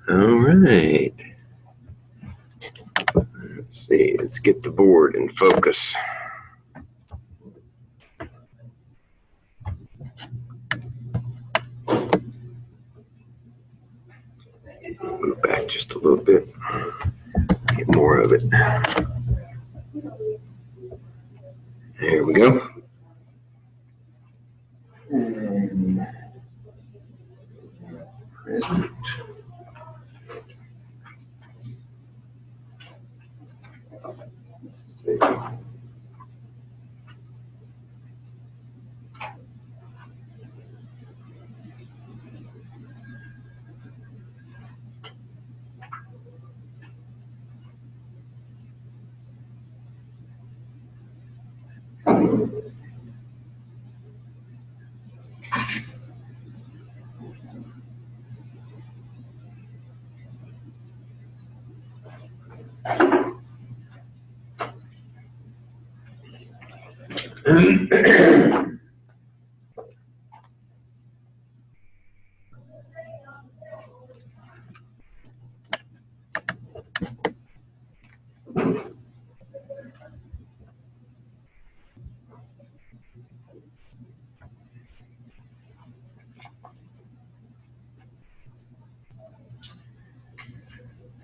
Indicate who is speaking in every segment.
Speaker 1: All right. Let's see. Let's get the board in focus. Move back just a little bit. Get more of it. There we go. And present. Let's see.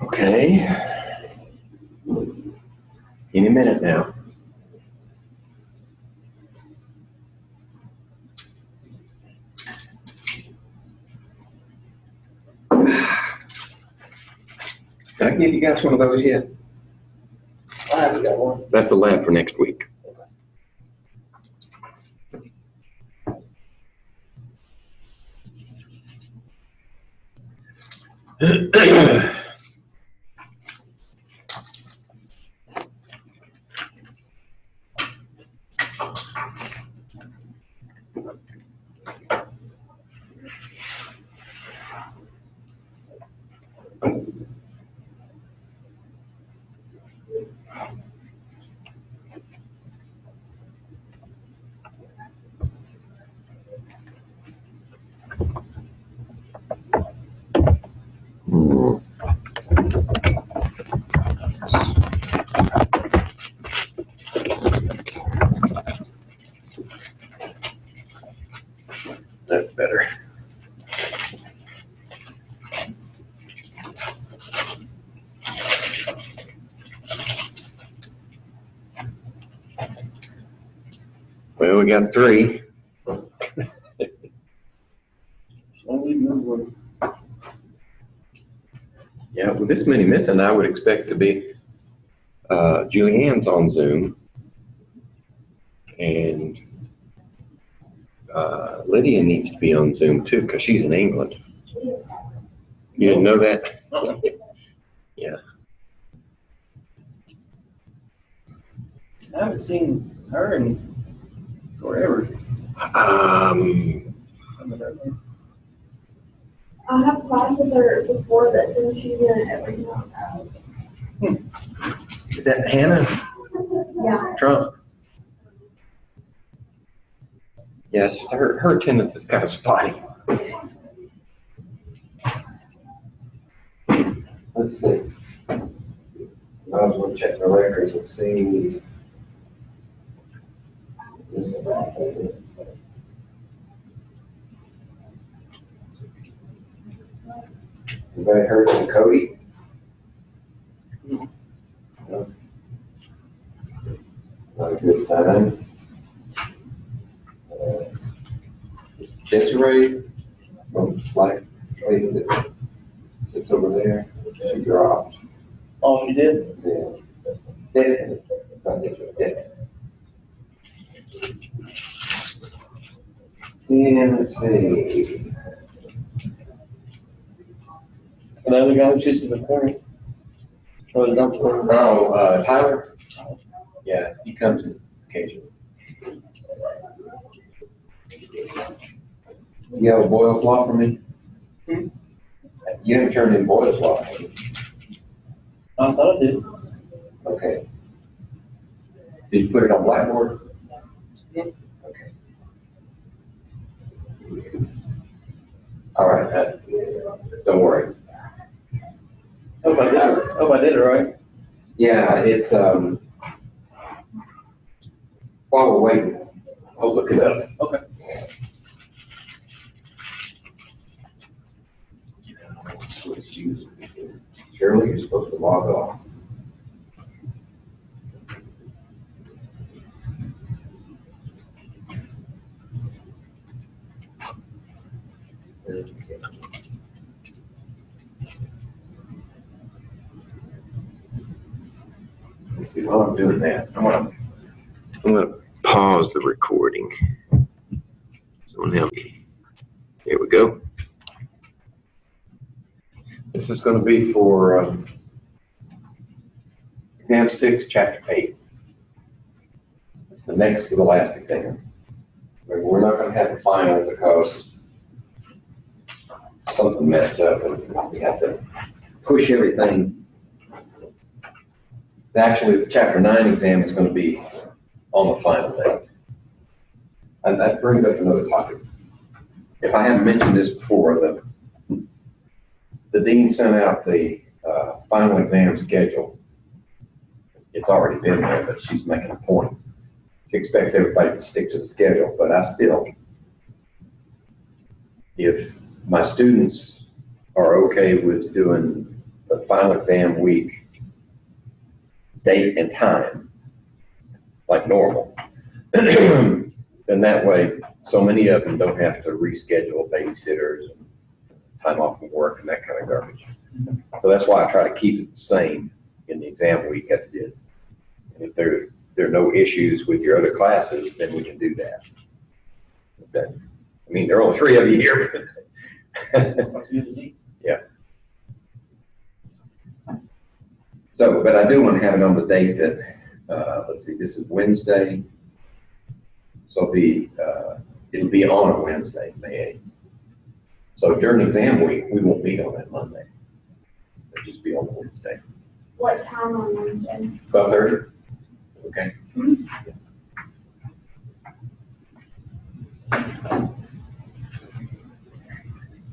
Speaker 1: Okay. Any minute now. Did I give you guys one of those yet?
Speaker 2: I haven't got one.
Speaker 1: That's the lab for next week. That's better. Well, we got 3. Yeah, with this many missing, I would expect to be Julianne's on Zoom, and Lydia needs to be on Zoom too because she's in England. You didn't know that? Yeah.
Speaker 2: I haven't seen her in forever.
Speaker 3: I have class with her before this, and she's in it every month.
Speaker 1: Is that Hannah
Speaker 3: Yeah.
Speaker 1: Trump? Yes, her attendance is kind of spotty.
Speaker 4: Let's see. I was going to check the records and see. This. Anybody heard from Cody? No. Not a good sign. It's Desiree from Black Lady that sits over there. She dropped.
Speaker 2: Oh, she did?
Speaker 4: Yeah. Destiny. Not Desiree, Destiny. And let's see.
Speaker 2: And the other guy who sits in the corner. Oh, the dumpster.
Speaker 1: Oh, Tyler? Yeah, he comes in occasionally. You have a Boyle's Law for me?
Speaker 2: Hmm?
Speaker 1: You haven't turned in Boyle's Law, have you?
Speaker 2: I thought I did.
Speaker 1: Okay. Did you put it on Blackboard?
Speaker 2: Yeah.
Speaker 1: Okay. All right, don't worry.
Speaker 2: Hope I did it right.
Speaker 1: Yeah, it's, while we're waiting, I'll look it up.
Speaker 2: Okay.
Speaker 1: Shirley, you're supposed to log off. Let's see, while I'm doing that, I'm gonna pause the recording. Someone help me. Here we go. This is gonna be for Exam6, Chapter 8. It's the next to the last exam. We're not gonna have the final because something messed up and we have to push everything. Actually, the Chapter 9 exam is going to be on the final date. And that brings up another topic. If I haven't mentioned this before, the dean sent out the final exam schedule. It's already been there, but she's making a point. She expects everybody to stick to the schedule, but I still, if my students are okay with doing the final exam week, date and time, like normal, then that way, so many of them don't have to reschedule babysitters and time off from work and that kind of garbage. So that's why I try to keep it the same in the exam week as it is. And if there are no issues with your other classes, then we can do that. I mean, there are only 3 of you here. Yeah. So, but I do want to have it on the date that, let's see, this is Wednesday. So it'll be on a Wednesday, May 8th. So during exam week, we won't meet on that Monday. It'll just be on the Wednesday.
Speaker 3: What time on Wednesday?
Speaker 1: 12:30? Okay.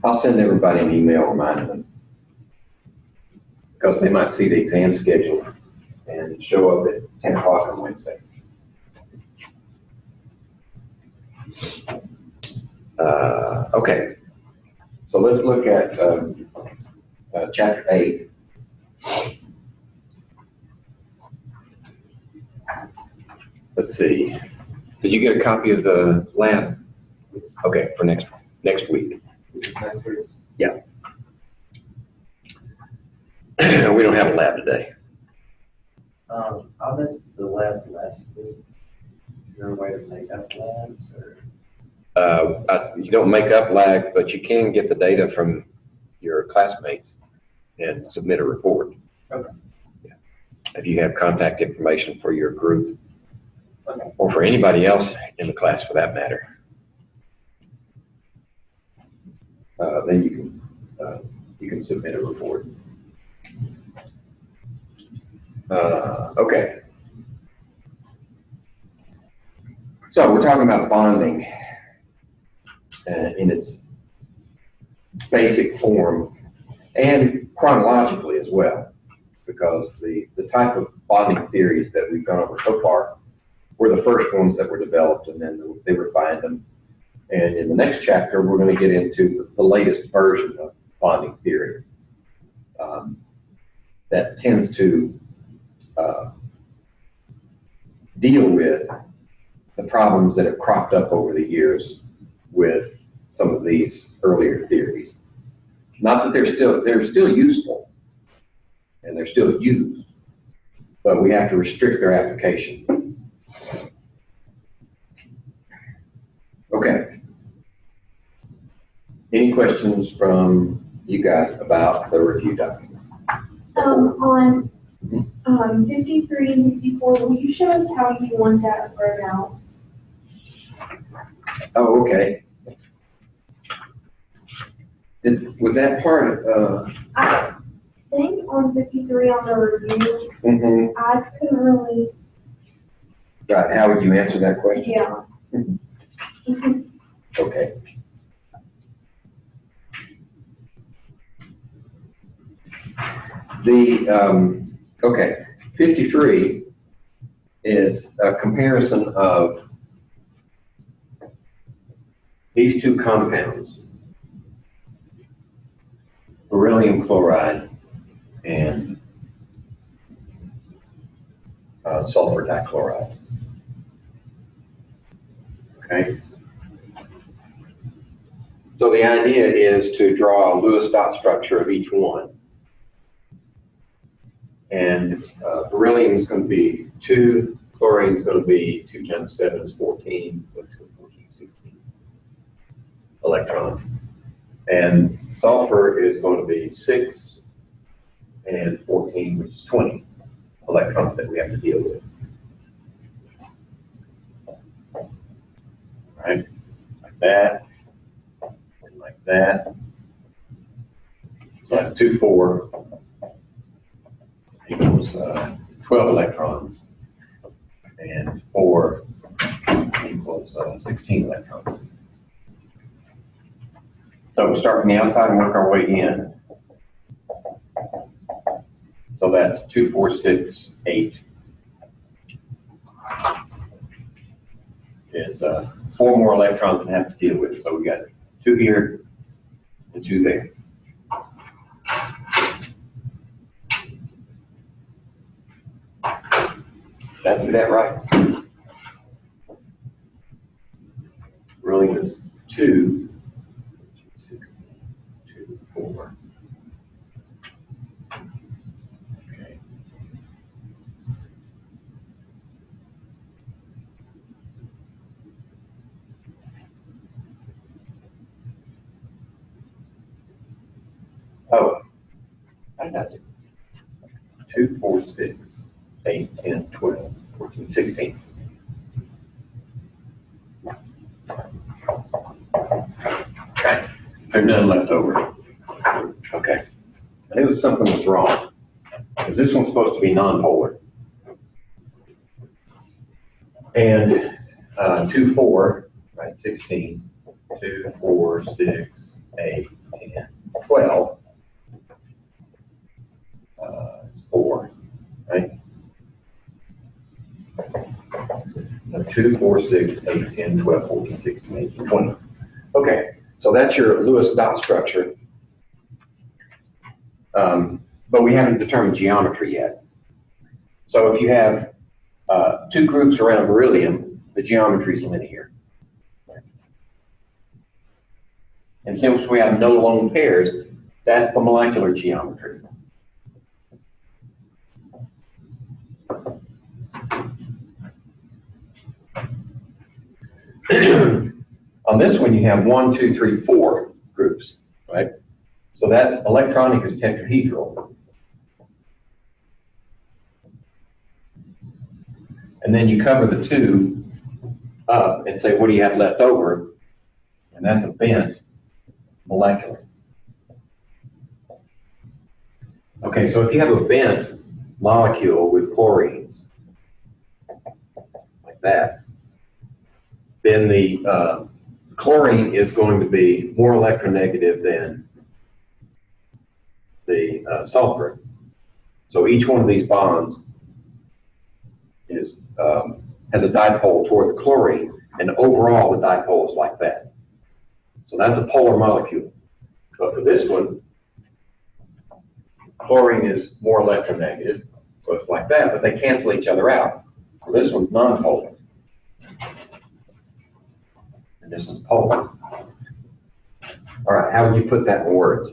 Speaker 1: I'll send everybody an email reminding them, because they might see the exam schedule and show up at 10 o'clock on Wednesday. Okay, so let's look at Chapter 8. Let's see. Did you get a copy of the lab? Okay, for next week.
Speaker 4: This is next week.
Speaker 1: Yeah. We don't have a lab today.
Speaker 4: I missed the lab last week. Is there a way to make up labs or?
Speaker 1: You don't make up lag, but you can get the data from your classmates and submit a report.
Speaker 4: Okay.
Speaker 1: Yeah. If you have contact information for your group,
Speaker 4: Okay.
Speaker 1: or for anybody else in the class for that matter, then you can submit a report. Okay. So we're talking about bonding in its basic form and chronologically as well, because the type of bonding theories that we've gone over so far were the first ones that were developed, and then they refined them. And in the next chapter, we're going to get into the latest version of bonding theory that tends to deal with the problems that have cropped up over the years with some of these earlier theories. Not that they're still useful and they're still used, but we have to restrict their application. Okay. Any questions from you guys about the review document?
Speaker 3: On 53 and 54, will you show us how you want that broken out?
Speaker 1: Oh, okay. Was that part of,
Speaker 3: I think on 53 on the review, I couldn't really,
Speaker 1: right, how would you answer that question?
Speaker 3: yeah.
Speaker 1: Okay. Okay, 53 is a comparison of these two compounds, beryllium chloride and sulfur dichloride. Okay. So the idea is to draw a Lewis dot structure of each one. And beryllium is going to be 2, chlorine is going to be 2 times 7 is 14, so 2, 14, 16 electrons. And sulfur is going to be 6 and 14, which is 20 electrons that we have to deal with. Right? Like that, and like that. So that's 2, 4 equals 12 electrons, and 4 equals 16 electrons. So we start from the outside and work our way in. So that's 2, 4, 6, 8 is 4 more electrons to have to deal with. So we got 2 here and 2 there. Did I do that right? Beryllium is 2, 16, 2, 4. Okay. Oh, I got it. 2, 4, 6, 8, 10, 12, 14, 16. Okay, there's none left over. Okay, I knew something was wrong, because this one's supposed to be nonpolar. And 2, 4, right, 16, 2, 4, 6, 8, 10, 12. It's 4, right? So 2, 4, 6, 8, 10, 12, 14, 16, 18, 20. Okay, so that's your Lewis dot structure. But we haven't determined geometry yet. So if you have 2 groups around beryllium, the geometry is linear. And since we have no lone pairs, that's the molecular geometry. On this one, you have 1, 2, 3, 4 groups, right? So that's electronic is tetrahedral. And then you cover the 2 up and say, what do you have left over? And that's a bent molecular. Okay, so if you have a bent molecule with chlorines, like that, then the chlorine is going to be more electronegative than the sulfur. So each one of these bonds is has a dipole toward the chlorine, and overall the dipole is like that. So that's a polar molecule. But for this one, chlorine is more electronegative, so it's like that, but they cancel each other out. So this one's nonpolar. And this is polar. All right, how would you put that in words?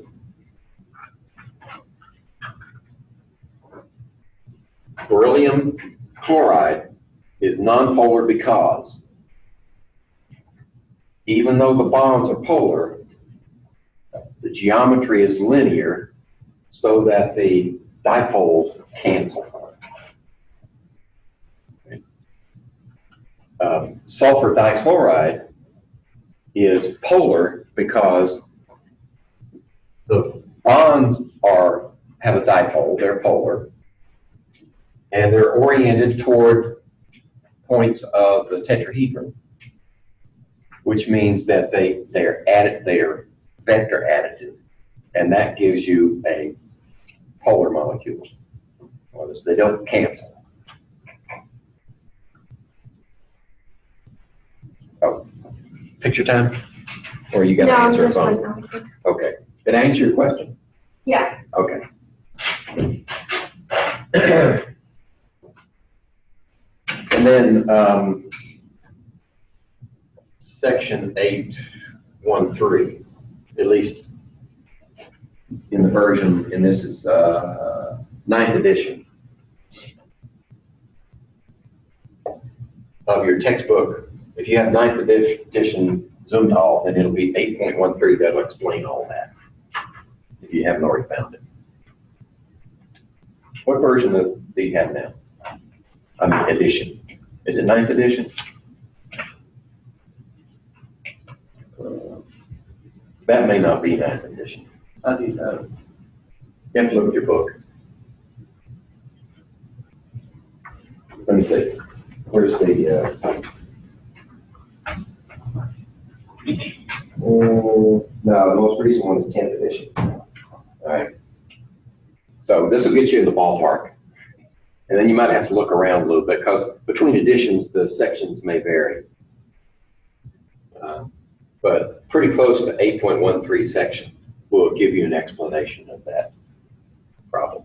Speaker 1: Beryllium chloride is nonpolar because even though the bonds are polar, the geometry is linear so that the dipoles cancel. Sulfur dichloride is polar because the bonds have a dipole, they're polar, and they're oriented toward points of the tetrahedron, which means that they're vector additive, and that gives you a polar molecules. Notice they don't cancel. Oh, picture time? Or you got
Speaker 3: No,
Speaker 1: to
Speaker 3: I'm
Speaker 1: answer a
Speaker 3: just
Speaker 1: phone?
Speaker 3: waiting on you.
Speaker 1: Okay. Did I answer your question?
Speaker 3: Yeah.
Speaker 1: Okay. And then, section 813, at least in the version, and this is 9th edition of your textbook. If you have 9th edition Zumthal, then it'll be 8.13 that'll explain all that, if you haven't already found it. What version do you have now? Edition. Is it 9th edition? That may not be 9th edition.
Speaker 4: How do you know?
Speaker 1: You have to look at your book. Let me see. Where's the, no, the most recent one is 10th edition. All right. So this will get you in the ballpark. And then you might have to look around a little bit because between editions, the sections may vary. But pretty close to 8.13 section will give you an explanation of that problem.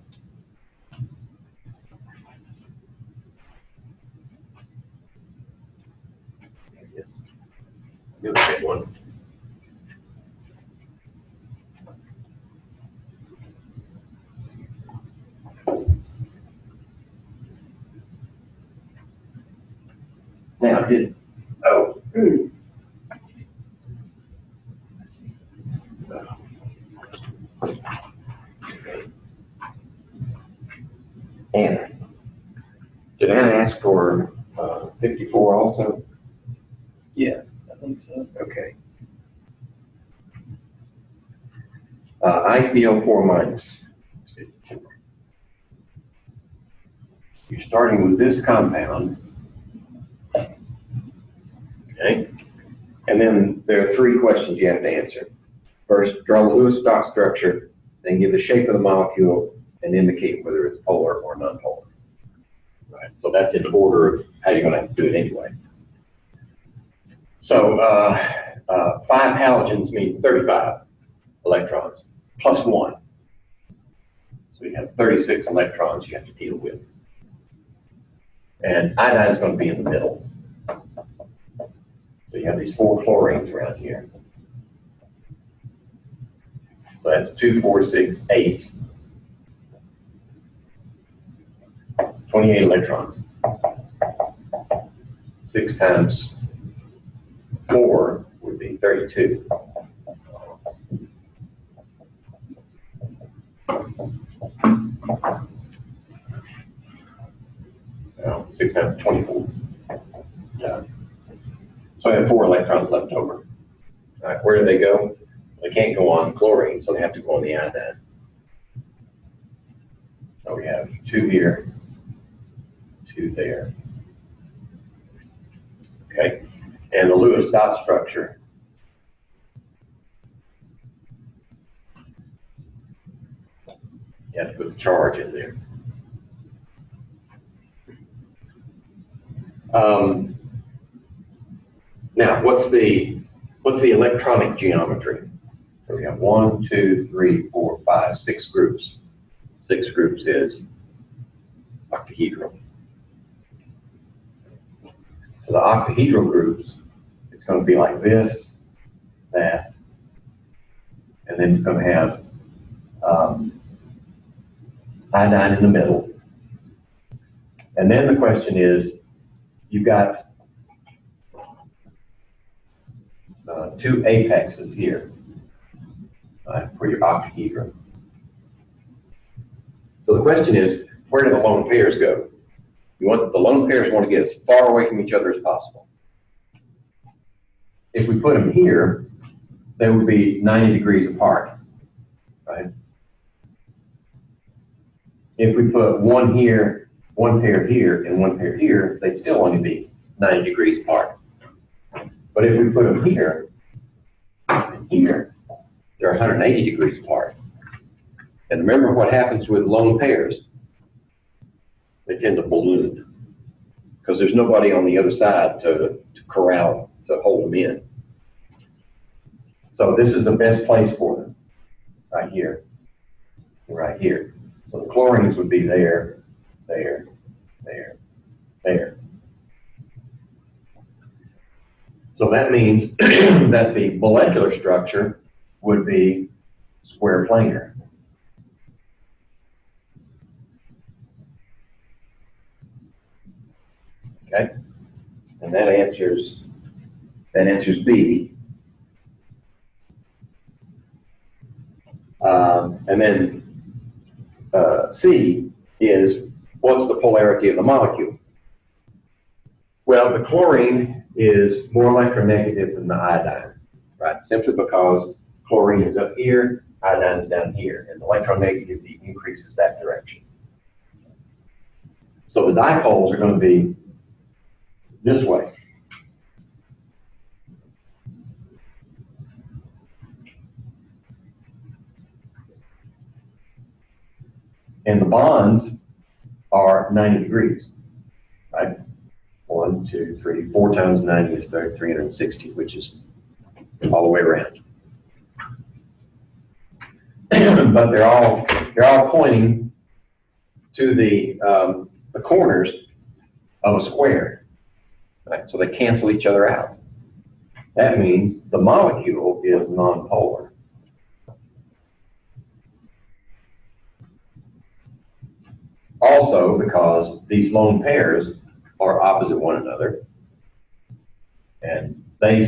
Speaker 1: You'll get one. Now, let's see. Anna. Did Anna ask for 54 also?
Speaker 2: Yeah, I think so.
Speaker 1: Okay. ICO4 minus. You're starting with this compound. Okay. And then there are 3 questions you have to answer. First, draw the Lewis dot structure, then give the shape of the molecule and indicate whether it's polar or nonpolar. Right. So that's in order of how you're going to have to do it anyway. So 5 halogens means 35 electrons plus 1. So you have 36 electrons you have to deal with. And iodine is going to be in the middle. So you have these 4 chlorines around here. So that's 2, 4, 6, 8. 28 electrons. 6 times 4 would be 32. No, 6 times 24. Yeah. So I have 4 electrons left over. All right, where do they go? They can't go on chlorine, so they have to go on the iodine. So we have 2 here, 2 there. Okay, and the Lewis dot structure. You have to put the charge in there. Now, what's the electronic geometry? So we have 1, 2, 3, 4, 5, 6 groups. 6 groups is octahedral. So the octahedral groups, it's going to be like this, that, and then it's going to have iodine in the middle. And then the question is, you've got 2 apexes here for your octahedron. So the question is, where do the lone pairs go? The lone pairs want to get as far away from each other as possible. If we put them here, they would be 90 degrees apart, right? If we put one here, 1 pair here, and 1 pair here, they'd still only be 90 degrees apart. But if we put them here and here, they're 180 degrees apart. And remember what happens with lone pairs. They tend to balloon because there's nobody on the other side to corral, to hold them in. So this is the best place for them, right here, right here. So the chlorines would be there, there, there, there. So that means that the molecular structure would be square planar. Okay, and that answers B. And then C is, what's the polarity of the molecule? Well, the chlorine is more electronegative than the iodine, right? Simply because chlorine is up here, iodine is down here, and electronegativity increases that direction. So the dipoles are going to be this way. And the bonds are 90 degrees, right? 1, 2, 3, 4 times 90 is 360, which is all the way around. But they're all pointing to the corners of a square, right? So they cancel each other out. That means the molecule is nonpolar. Also, because these lone pairs are opposite one another, and they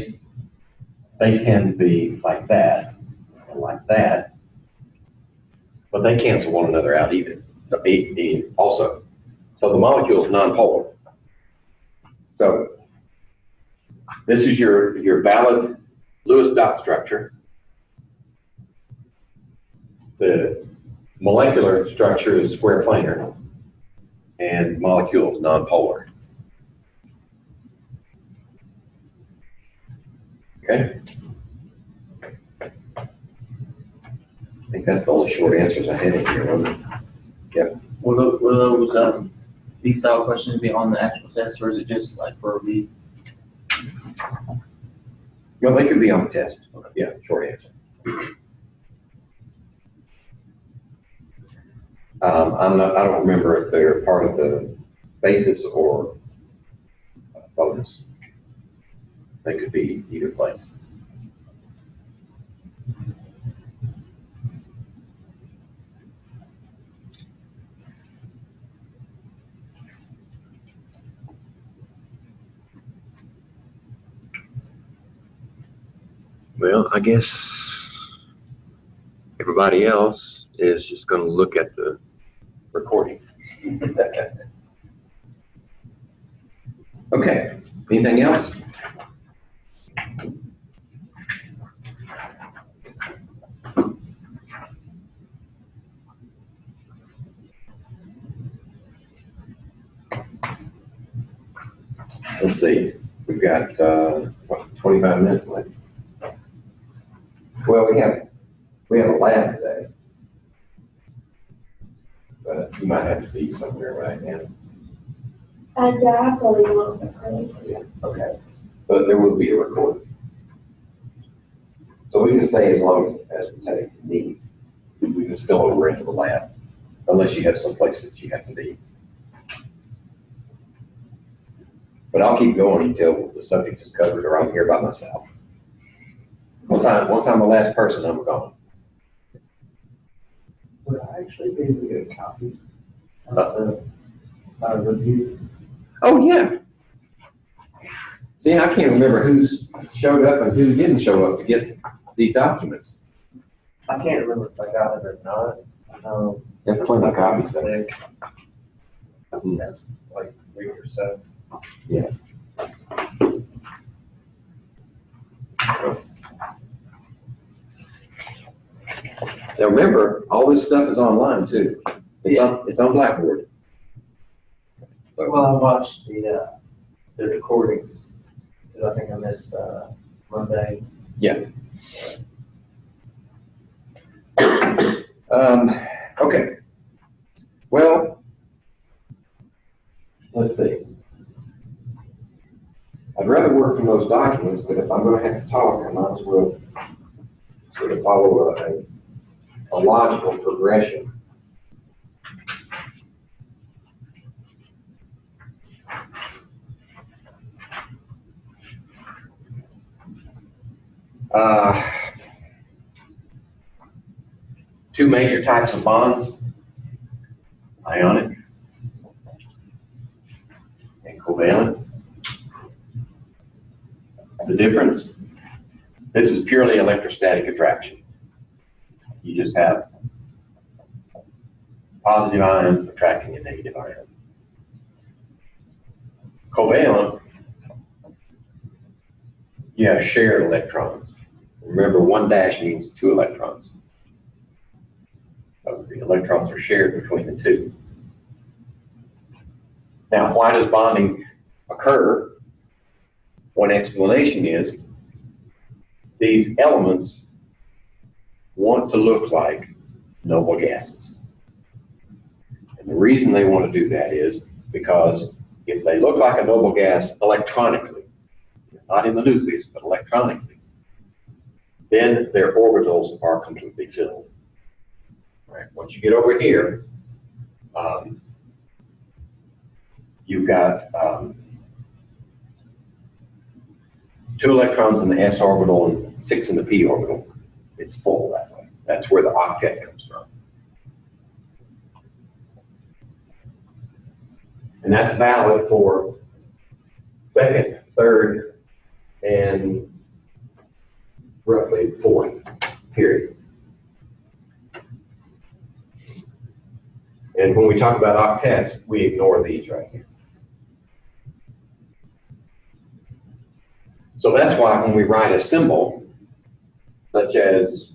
Speaker 1: tend to be like that and like that, but they cancel one another out even also. So the molecule is nonpolar. So this is your valid Lewis dot structure. The molecular structure is square planar, and molecule is nonpolar. Okay? I think that's the only short answers I had in here, wasn't it? Yep.
Speaker 2: Will those these style questions be on the actual test, or is it just like for a review?
Speaker 1: Well, they could be on the test. Yeah, short answer. I don't remember if they're part of the basis or bonus. They could be either place. Well, I guess everybody else is just going to look at the recording. Okay, anything else? Let's see, we've got, what, 25 minutes left? Well, we have a lab today, but you might have to be somewhere right now.
Speaker 3: Yeah, I have to leave a little bit early.
Speaker 1: Yeah, okay, but there will be a recording. So we can stay as long as we need. We can spill over into the lab, unless you have some place that you have to be. But I'll keep going until the subject is covered or I'm here by myself. Once I'm the last person, I'm gone.
Speaker 4: Would I actually be able to get a copy of the review?
Speaker 1: Oh, yeah. See, I can't remember who's showed up and who didn't show up to get these documents.
Speaker 4: I can't remember if I got it or not.
Speaker 1: There's plenty of copies.
Speaker 4: Sick. That's like a week or so.
Speaker 1: Yeah. Now remember, all this stuff is online too. It's on Blackboard.
Speaker 4: Well, I watched the recordings, because I think I missed Monday.
Speaker 1: Yeah. Okay. Well, let's see. I'd rather work from those documents, but if I'm going to have to talk, I might as well sort of follow a logical progression. Two major types of bonds, ionic and covalent. The difference, this is purely electrostatic attraction. You just have positive ion attracting a negative ion. Covalent, you have shared electrons. Remember, 1 dash means 2 electrons. So the electrons are shared between the two. Now, why does bonding occur? One explanation is these elements want to look like noble gases. And the reason they want to do that is because if they look like a noble gas electronically, not in the nucleus, but electronically, then their orbitals are completely filled. Right? Once you get over here, you've got 2 electrons in the s orbital and 6 in the p orbital. It's full that way. That's where the octet comes from. And that's valid for second, third, and roughly fourth period. And when we talk about octets, we ignore these right here. So that's why when we write a symbol, such as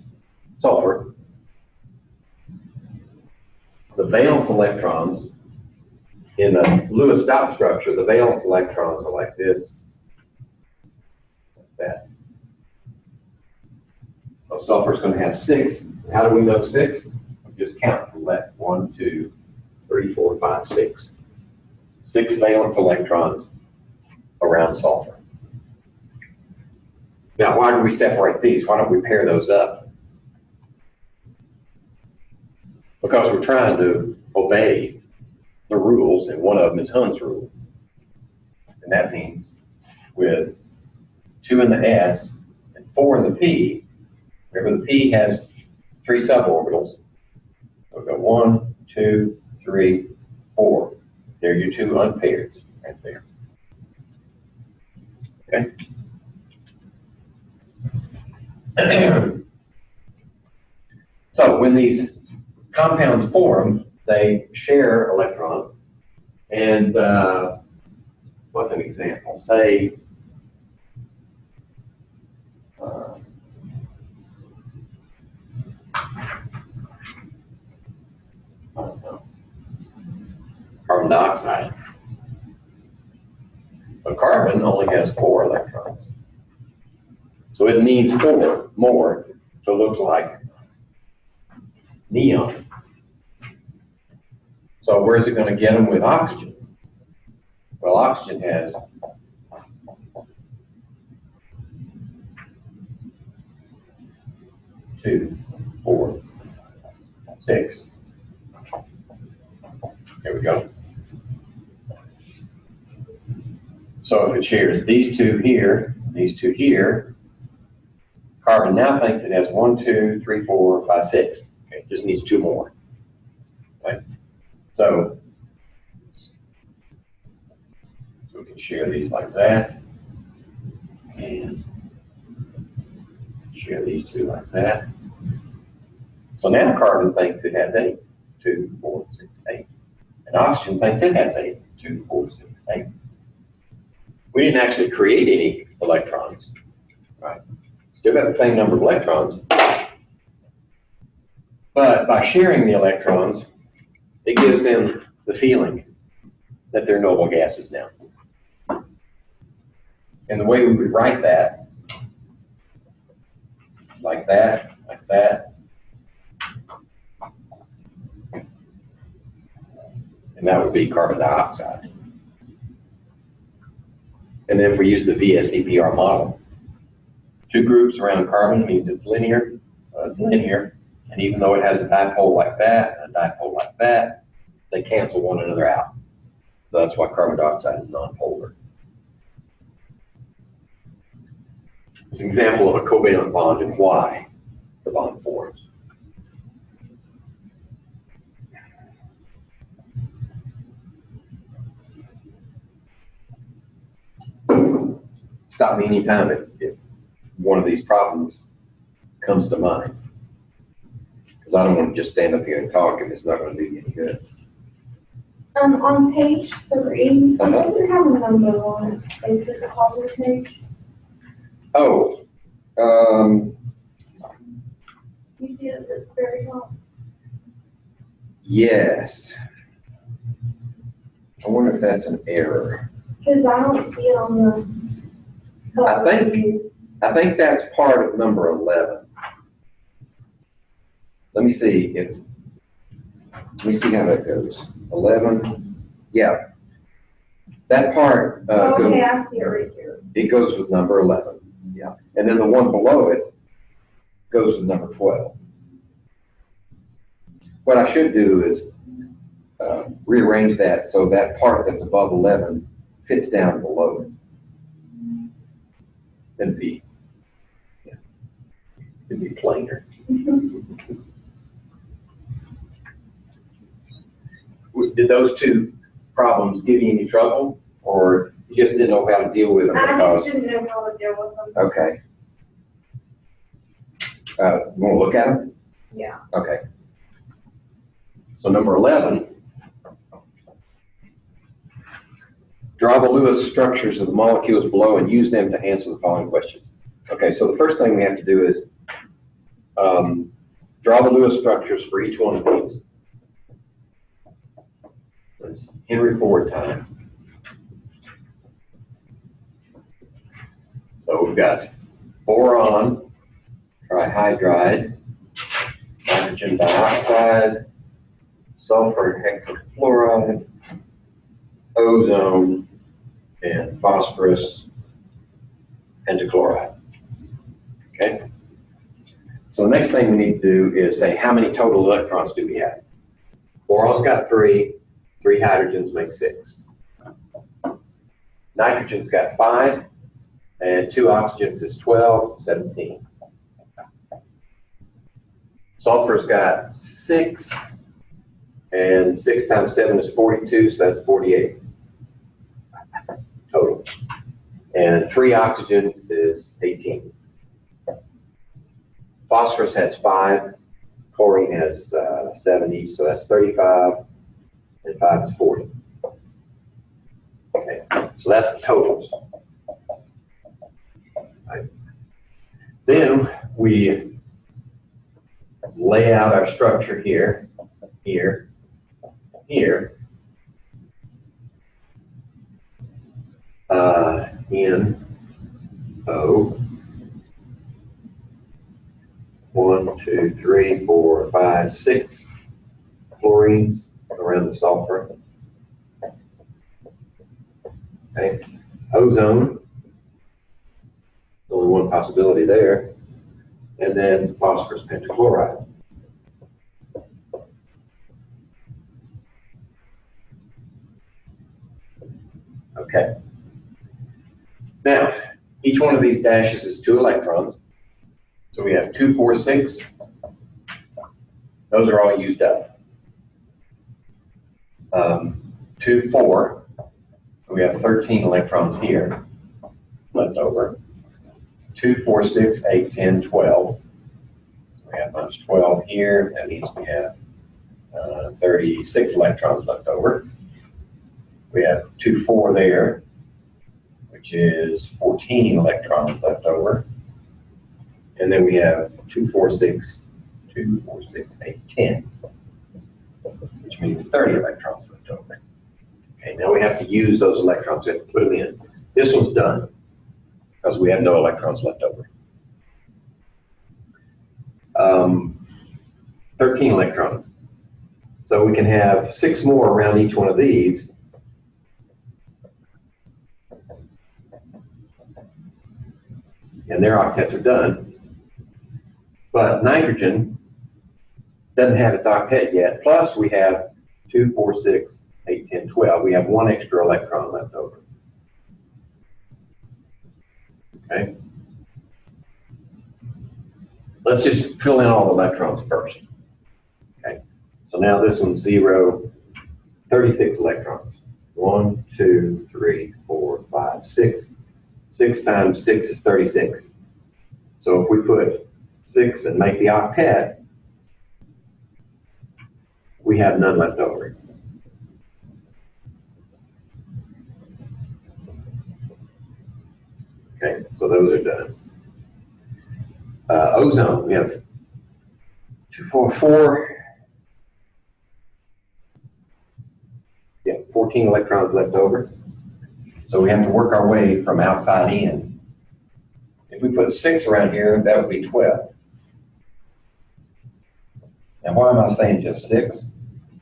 Speaker 1: sulfur, the valence electrons in the Lewis dot structure, the valence electrons are like this, like that. So sulfur is going to have 6. How do we know 6? Just count from left. 1, 2, 3, 4, 5, 6. 6 valence electrons around sulfur. Now, why do we separate these? Why don't we pair those up? Because we're trying to obey the rules, and one of them is Hund's rule. And that means with 2 in the S and 4 in the P, remember the P has 3 suborbitals. So we've got 1, 2, 3, 4. They're your 2 unpairs right there. Okay? So when these compounds form, they share electrons. And what's an example? Say, carbon dioxide. So carbon only has 4 electrons. So it needs 4 more to look like neon. So where's it going to get them with oxygen? Well, oxygen has 2, 4, 6. There we go. So if it shares these 2 here, these 2 here, carbon now thinks it has 1, 2, 3, 4, 5, 6. Okay, it just needs 2 more. Okay? So we can share these like that, and share these 2 like that. So now carbon thinks it has 8. 2, 4, 6, 8. And oxygen thinks it has 8. 2, 4, 6, 8. We didn't actually create any electrons, right? Still got the same number of electrons. But by sharing the electrons, it gives them the feeling that they're noble gases now. And the way we would write that is like that, like that, that would be carbon dioxide. And then if we use the VSEPR model, two groups around carbon means it's linear, and even though it has a dipole like that and a dipole like that, they cancel one another out. So that's why carbon dioxide is non-polar. It's an example of a covalent bond and why the bond forms. Stop me anytime if one of these problems comes to mind. Because I don't want to just stand up here and talk and it's not going to do you any good.
Speaker 3: On page 3, it doesn't have a number on it. It's a deposit page.
Speaker 1: Oh,
Speaker 3: You see it at the very top?
Speaker 1: yes. I wonder if that's an error.
Speaker 3: Because I don't see it on the.
Speaker 1: I think that's part of number 11. Let me see how that goes. 11, yeah. That part,
Speaker 3: Okay, I see it right here.
Speaker 1: it goes with number 11, yeah. And then the one below it goes with number 12. What I should do is rearrange that so that part that's above 11 fits down below it. It'd be plainer. Did those two problems give you any trouble, or you just didn't know how to deal with them?
Speaker 3: I just didn't know how to deal with them.
Speaker 1: Okay. You want to look at them?
Speaker 3: Yeah.
Speaker 1: Okay. So number 11, draw the Lewis structures of the molecules below and use them to answer the following questions. Okay, so the first thing we have to do is draw the Lewis structures for each one of these. It's Henry Ford time. So we've got boron, trihydride, nitrogen dioxide, sulfur hexafluoride, ozone, and phosphorus pentachloride. Okay? So the next thing we need to do is say how many total electrons do we have? Boron's got 3 hydrogens make 6. Nitrogen's got 5, and 2 oxygens is 12, 17. Sulfur's got 6, and 6 times 7 is 42, so that's 48 total. And 3 oxygens is 18. Phosphorus has 5, chlorine has 7 each, so that's 35, and 5 is 40. Okay, so that's the totals. Right. Then we lay out our structure here, here, here, N, O, 1, 2, 3, 4, 5, 6 chlorines around the sulfur. Okay, ozone, only one possibility there, and then phosphorus pentachloride. Okay. Now, each one of these dashes is 2 electrons. So we have 2, 4, 6. Those are all used up. 2, 4. So we have 13 electrons here left over. 2, 4, 6, 8, 10, 12. So we have minus 12 here. That means we have 36 electrons left over. We have 2, 4 there, which is 14 electrons left over. And then we have 2, 4, 6, 2, 4, 6, 8, 10, which means 30 electrons left over. Okay, now we have to use those electrons. We have to put them in. This one's done because we have no electrons left over. 13 electrons. So we can have 6 more around each one of these. And their octets are done. But nitrogen doesn't have its octet yet. Plus we have 2, 4, 6, 8, 10, 12. We have 1 extra electron left over. Okay. Let's just fill in all the electrons first. Okay. So now this one's 0, 36 electrons. 1, 2, 3, 4, 5, 6. 6 times 6 is 36. So if we put 6 and make the octet, we have none left over. Okay, so those are done. Ozone, we have 2, 4, 4. Yeah, 14 electrons left over. So we have to work our way from outside in. If we put 6 around here, that would be 12. Now why am I saying just 6?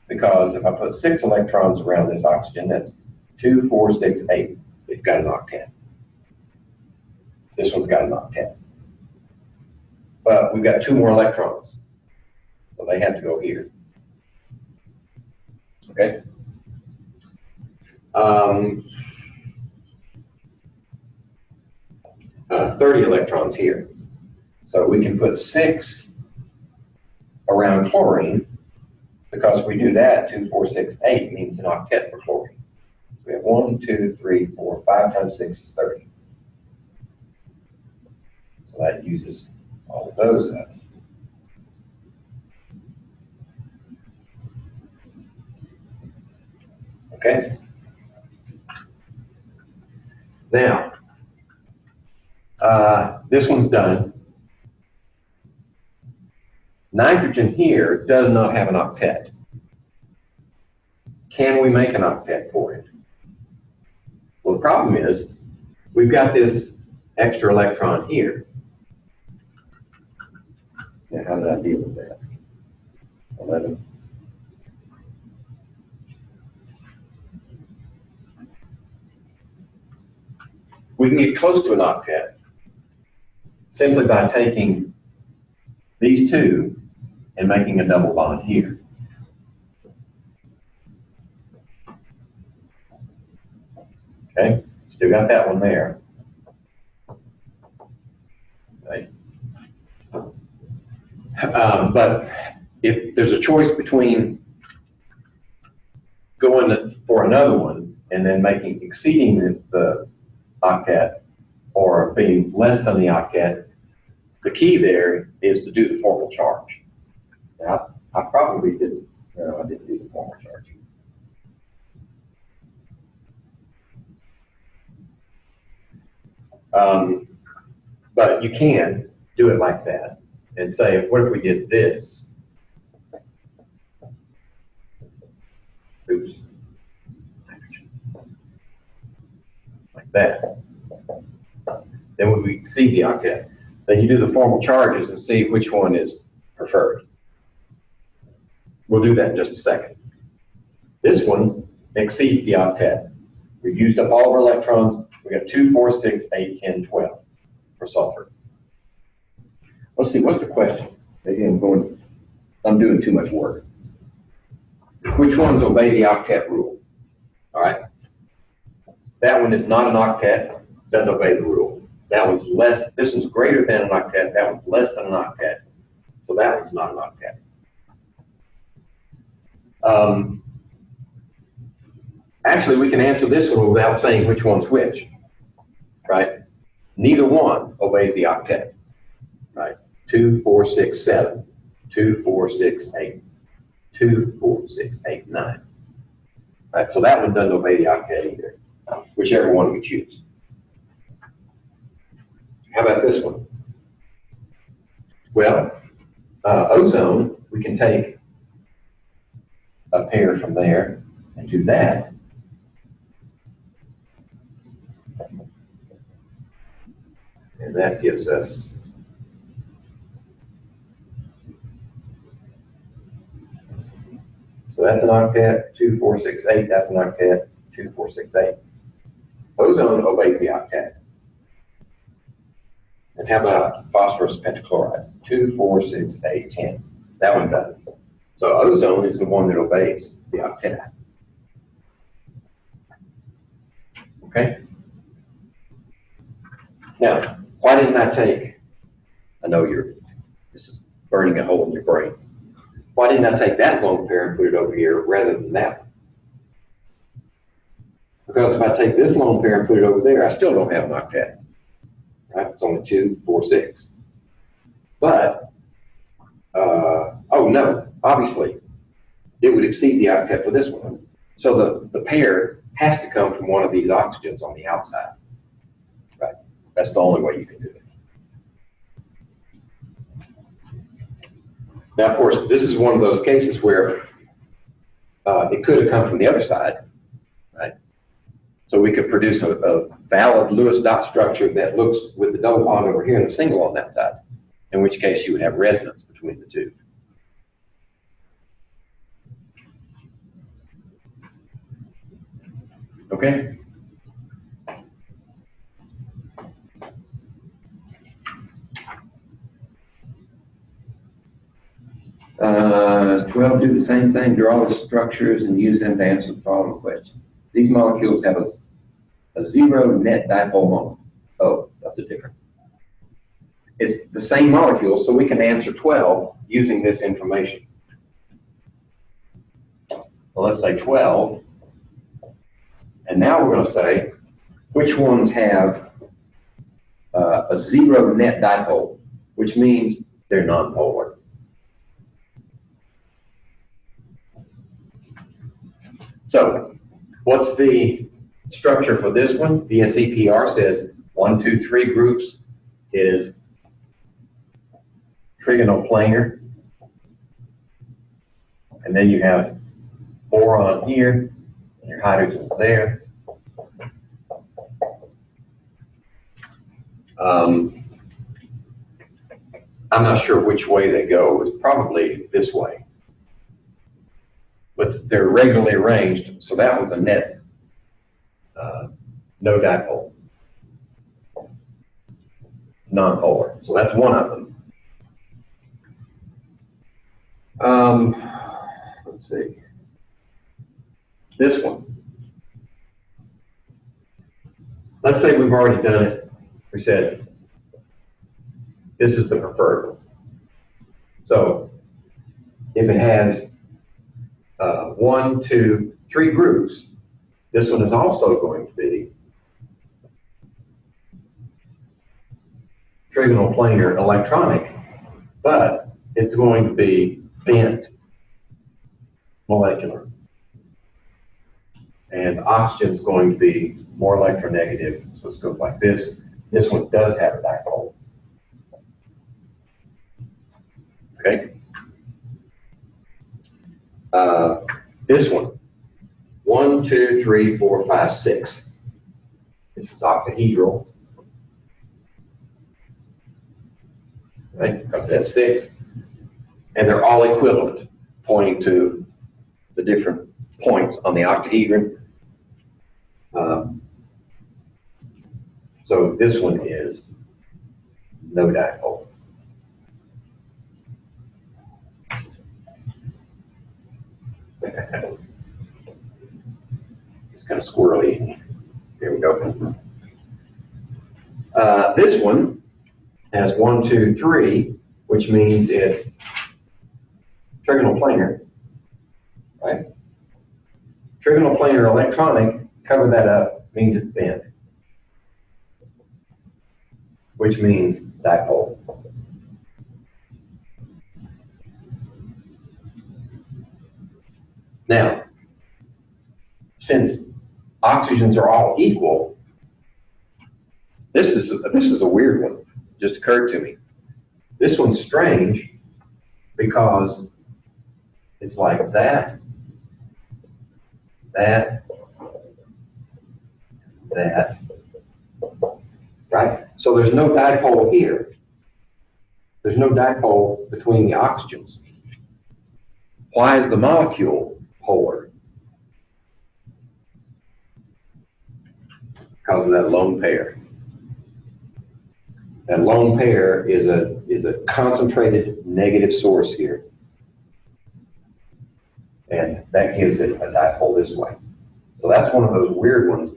Speaker 1: Because if I put 6 electrons around this oxygen, that's 2, 4, 6, 8. It's got an octet. This one's got an octet. But we've got 2 more electrons. So they have to go here. Okay? 30 electrons here. So we can put 6 around chlorine, because if we do that, 2, 4, 6, 8 means an octet for chlorine. So we have 1, 2, 3, 4, 5 times 6 is 30. So that uses all of those up. Okay? Now, this one's done. Nitrogen here does not have an octet. Can we make an octet for it? Well, the problem is we've got this extra electron here. Now, how did I deal with that? 11. We can get close to an octet simply by taking these 2 and making a double bond here. Okay, still got that one there. Right. But if there's a choice between going for another one and then exceeding the octet or being less than the octet, the key there is to do the formal charge. Now, I probably didn't, no, I didn't do the formal charge. But you can do it like that and say, what if we did this? Oops. Like that. Then when we exceed the octet, then you do the formal charges and see which one is preferred. We'll do that in just a second. This one exceeds the octet. We've used up all of our electrons. We got 2, 4, 6, 8, 10, 12 for sulfur. Let's see, what's the question? Maybe I'm doing too much work. Which ones obey the octet rule? All right. That one is not an octet, doesn't obey the rule. That one's less, this one's greater than an octet, that one's less than an octet. So that one's not an octet. Actually, we can answer this one without saying which one's which, right? Neither one obeys the octet, right? 2, 4, 6, 7, 2, 4, 6, 8, 2, 4, 6, 8, 9. Right, so that one doesn't obey the octet either, whichever one we choose. How about this one? Well, ozone, we can take a pair from there and do that. And that gives us So that's an octet, 2, 4, 6, 8. That's an octet, 2, 4, 6, 8. Ozone obeys the octet. And how about phosphorus pentachloride? 2, 4, 6, 8, 10. That one doesn't. So ozone is the one that obeys the octet. Okay? Now, why didn't I take, I know this is burning a hole in your brain. Why didn't I take that lone pair and put it over here rather than that one? Because if I take this lone pair and put it over there, I still don't have an octet. Right? It's only 2, 4, 6. But, oh no, obviously, it would exceed the octet for this one. So the pair has to come from one of these oxygens on the outside. Right? That's the only way you can do it. Now, of course, this is one of those cases where it could have come from the other side, right? So we could produce a valid Lewis dot structure that looks with the double bond over here and a single on that side, in which case you would have resonance between the two. Okay? 12, do the same thing, draw the structures and use them to answer the following question. These molecules have a zero net dipole moment. Oh, that's a different. It's the same molecule, so we can answer 12 using this information. So let's say 12. And now we're going to say which ones have a zero net dipole, which means they're nonpolar. So what's the structure for this one? VSEPR says 1, 2, 3 groups is trigonoplanar. And then you have boron here, and your hydrogen's there. I'm not sure which way they go. It's probably this way. But they're regularly arranged, so that one's a net, no dipole, nonpolar. So that's one of them. Let's see. This one. Let's say we've already done it. We said this is the preferred one. So if it has 1, 2, 3 groups, this one is also going to be trigonoplanar electronic, but it's going to be bent molecular. And oxygen is going to be more electronegative, so it goes like this. This one does have a dipole. Okay. This one, 1, 2, 3, 4, 5, 6. This is octahedral, right? Because that's 6, and they're all equivalent, pointing to the different points on the octahedron. So this one is no dipole. It's kind of squirrely. Here we go. This one has 1, 2, 3, which means it's trigonoplanar, right? Trigonoplanar electronic, cover that up, means it's bent, which means dipole. Now, since oxygens are all equal, this is a weird one, just occurred to me. This one's strange because it's like that, right? So there's no dipole here. There's no dipole between the oxygens. Why is the molecule polar. Because of that lone pair. That lone pair is a concentrated negative source here. And that gives it a dipole this way. So that's one of those weird ones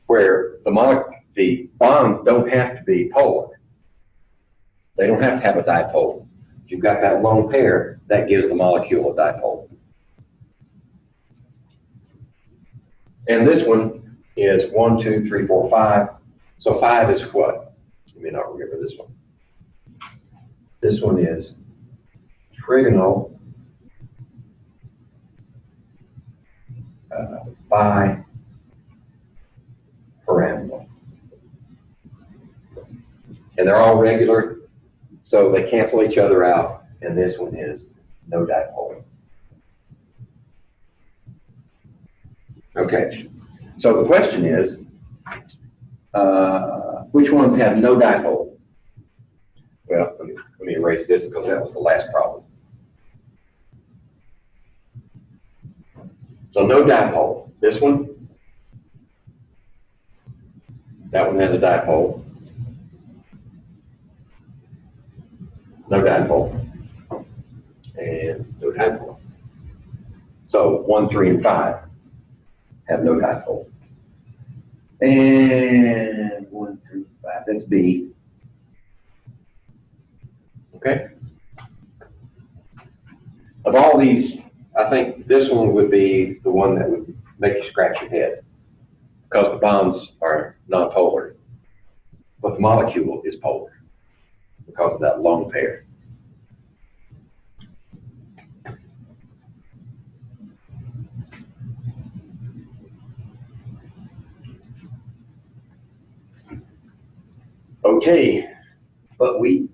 Speaker 1: where the bonds don't have to be polar. They don't have to have a dipole. If you've got that lone pair, that gives the molecule a dipole. And this one is 1, 2, 3, 4, 5. So 5 is what? You may not remember this one. This one is trigonal bipyramidal. And they're all regular, so they cancel each other out, and this one is no dipole. Okay, so the question is, which ones have no dipole? Well, let me erase this because that was the last problem. So no dipole. This one, that one has a dipole. No dipole. And no dipole. So 1, 3, and 5 have no dipole. And 1, 3, 5, that's B. Okay. Of all these, I think this one would be the one that would make you scratch your head because the bonds are non-polar, but the molecule is polar because of that lone pair. Okay, buckwheat.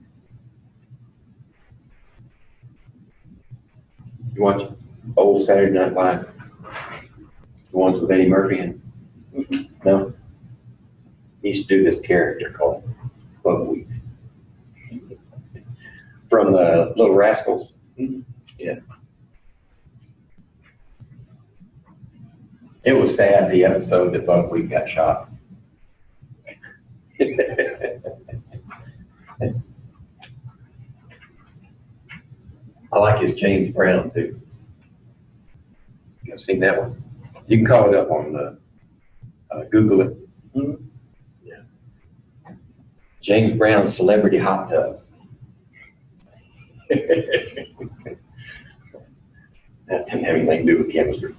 Speaker 1: You watch old Saturday Night Live? The ones with Eddie Murphy and no? He used to do this character called Buckwheat from the Little Rascals. Yeah. It was sad, the episode that Buckwheat got shot. I like his James Brown too. You ever seen that one? You can call it up on the Google it. Yeah. James Brown Celebrity Hot Tub. That didn't have anything to do with chemistry.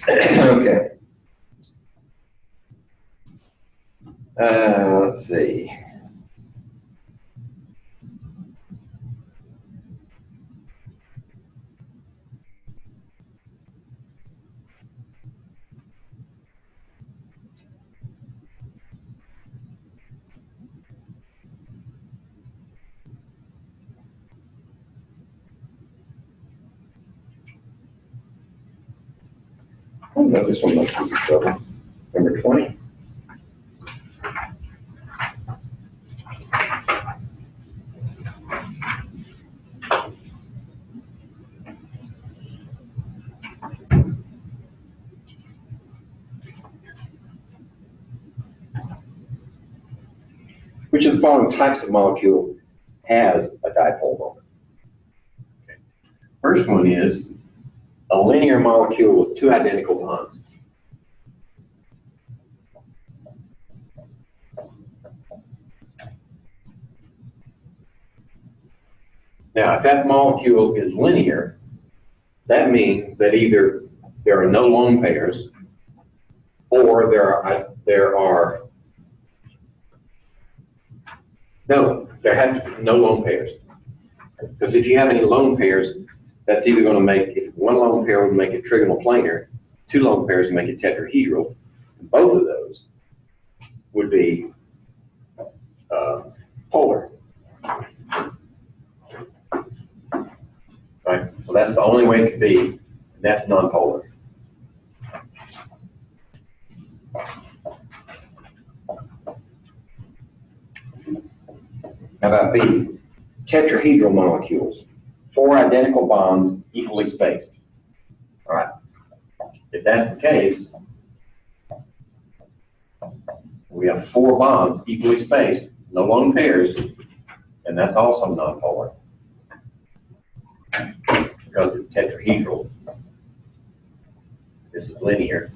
Speaker 1: Okay. Let's see. Oh, no, this one must be trouble. Number 20. Which of the following types of molecule has a dipole moment? Okay. First one is a linear molecule with two identical bonds. Now, if that molecule is linear, that means that either there are no lone pairs or there have to be no lone pairs. Because if you have any lone pairs, that's either going to make, if one lone pair would make it trigonal planar, two lone pairs would make it tetrahedral, and both of those would be polar. Right? So that's the only way it could be, and that's nonpolar. How about B? Tetrahedral molecules. 4 identical bonds equally spaced. All right. If that's the case, we have 4 bonds equally spaced, no lone pairs, and that's also nonpolar because it's tetrahedral. This is linear.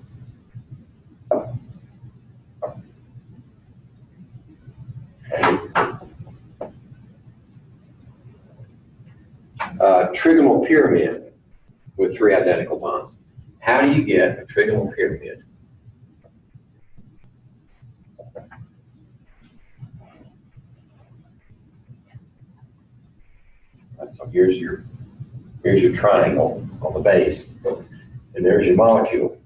Speaker 1: Trigonal pyramid with 3 identical bonds. How do you get a trigonal pyramid? So here's your triangle on the base, and there's your molecule.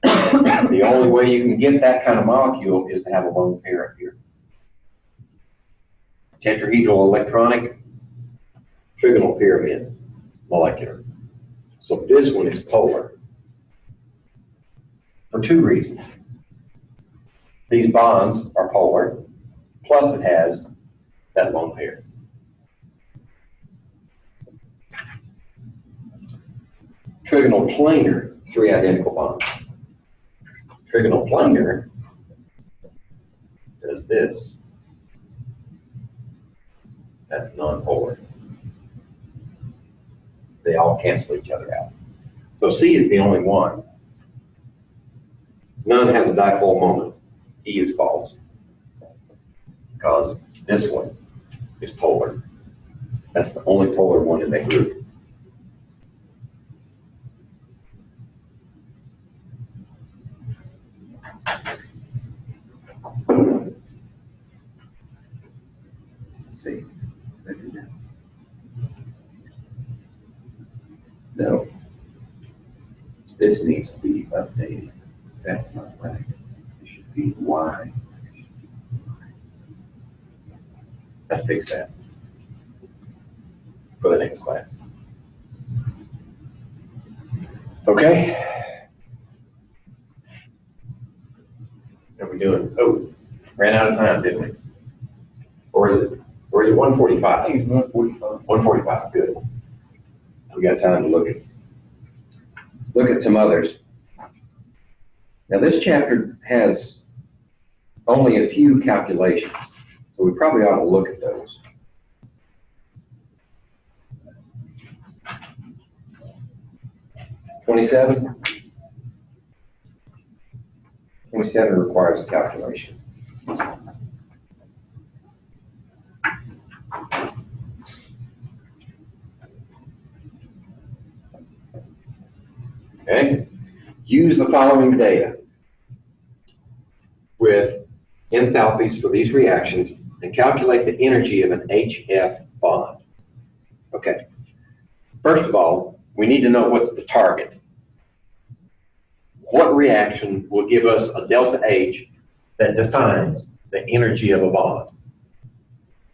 Speaker 1: The only way you can get that kind of molecule is to have a lone pair up here. Tetrahedral electronic, trigonal pyramid, molecular. So this one is polar for 2 reasons. These bonds are polar, plus it has that lone pair. Trigonal planar, 3 identical bonds. Trigonal planar does this. That's nonpolar. They all cancel each other out. So C is the only one. None has a dipole moment. E is false. Because this one is polar. That's the only polar one in that group. Let's see. No. This needs to be updated. That's not right. It should be Y. I'll fix that for the next class. Okay. How are we doing? Oh, ran out of time, didn't we? Or is it 1:45?
Speaker 2: I think it's 1:45.
Speaker 1: 1:45, good. We got time to look at some others. Now this chapter has only a few calculations, so we probably ought to look at those. (27) 27 requires a calculation. Okay, use the following data with enthalpies for these reactions and calculate the energy of an HF bond. Okay, first of all, we need to know what's the target. What reaction will give us a delta H that defines the energy of a bond?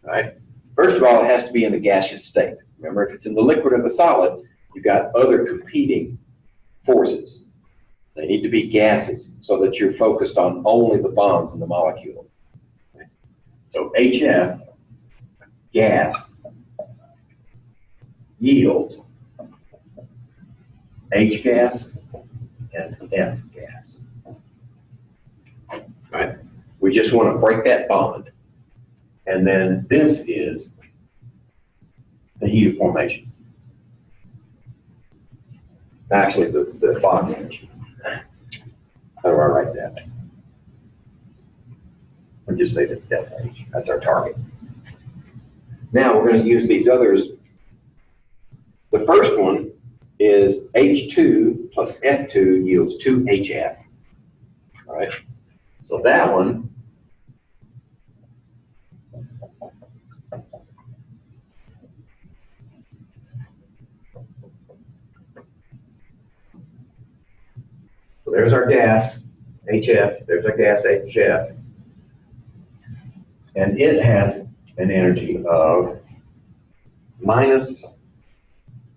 Speaker 1: All right, first of all, it has to be in a gaseous state. Remember, if it's in the liquid or the solid, you've got other competing forces. They need to be gases so that you're focused on only the bonds in the molecule. Okay. So HF, gas, yields H gas and F gas. Right? We just want to break that bond. And then this is the heat of formation. Actually, the bond energy. How do I write that? I'll just say that's delta H. That's our target. Now we're going to use these others. The first one is H2 plus F2 yields 2HF. All right. So that one so there's our gas, HF, there's our gas, HF. And it has an energy of minus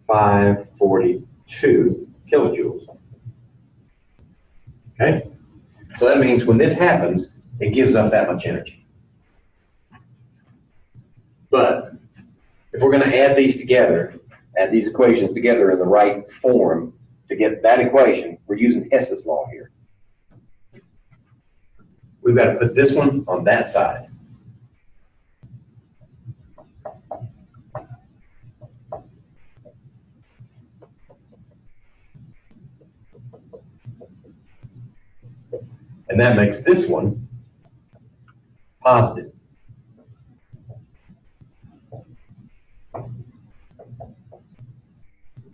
Speaker 1: 542 kilojoules. Okay? So that means when this happens, it gives up that much energy. But if we're gonna add these together, add these equations together in the right form to get that equation, we're using Hess's law here. We've got to put this one on that side. And that makes this one positive.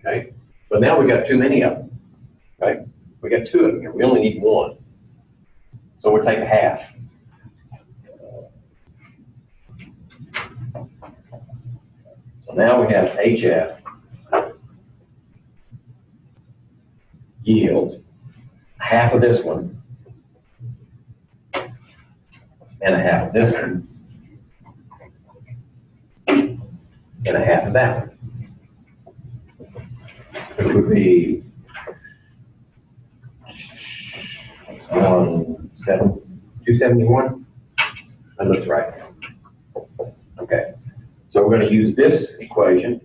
Speaker 1: Okay, but now we got too many of them, right? We got two of them here. We only need one. So we'll take half. So now we have HF yields half of this one and a half of this one and a half of that one. Which would be 271. That looks right. Okay, so we're going to use this equation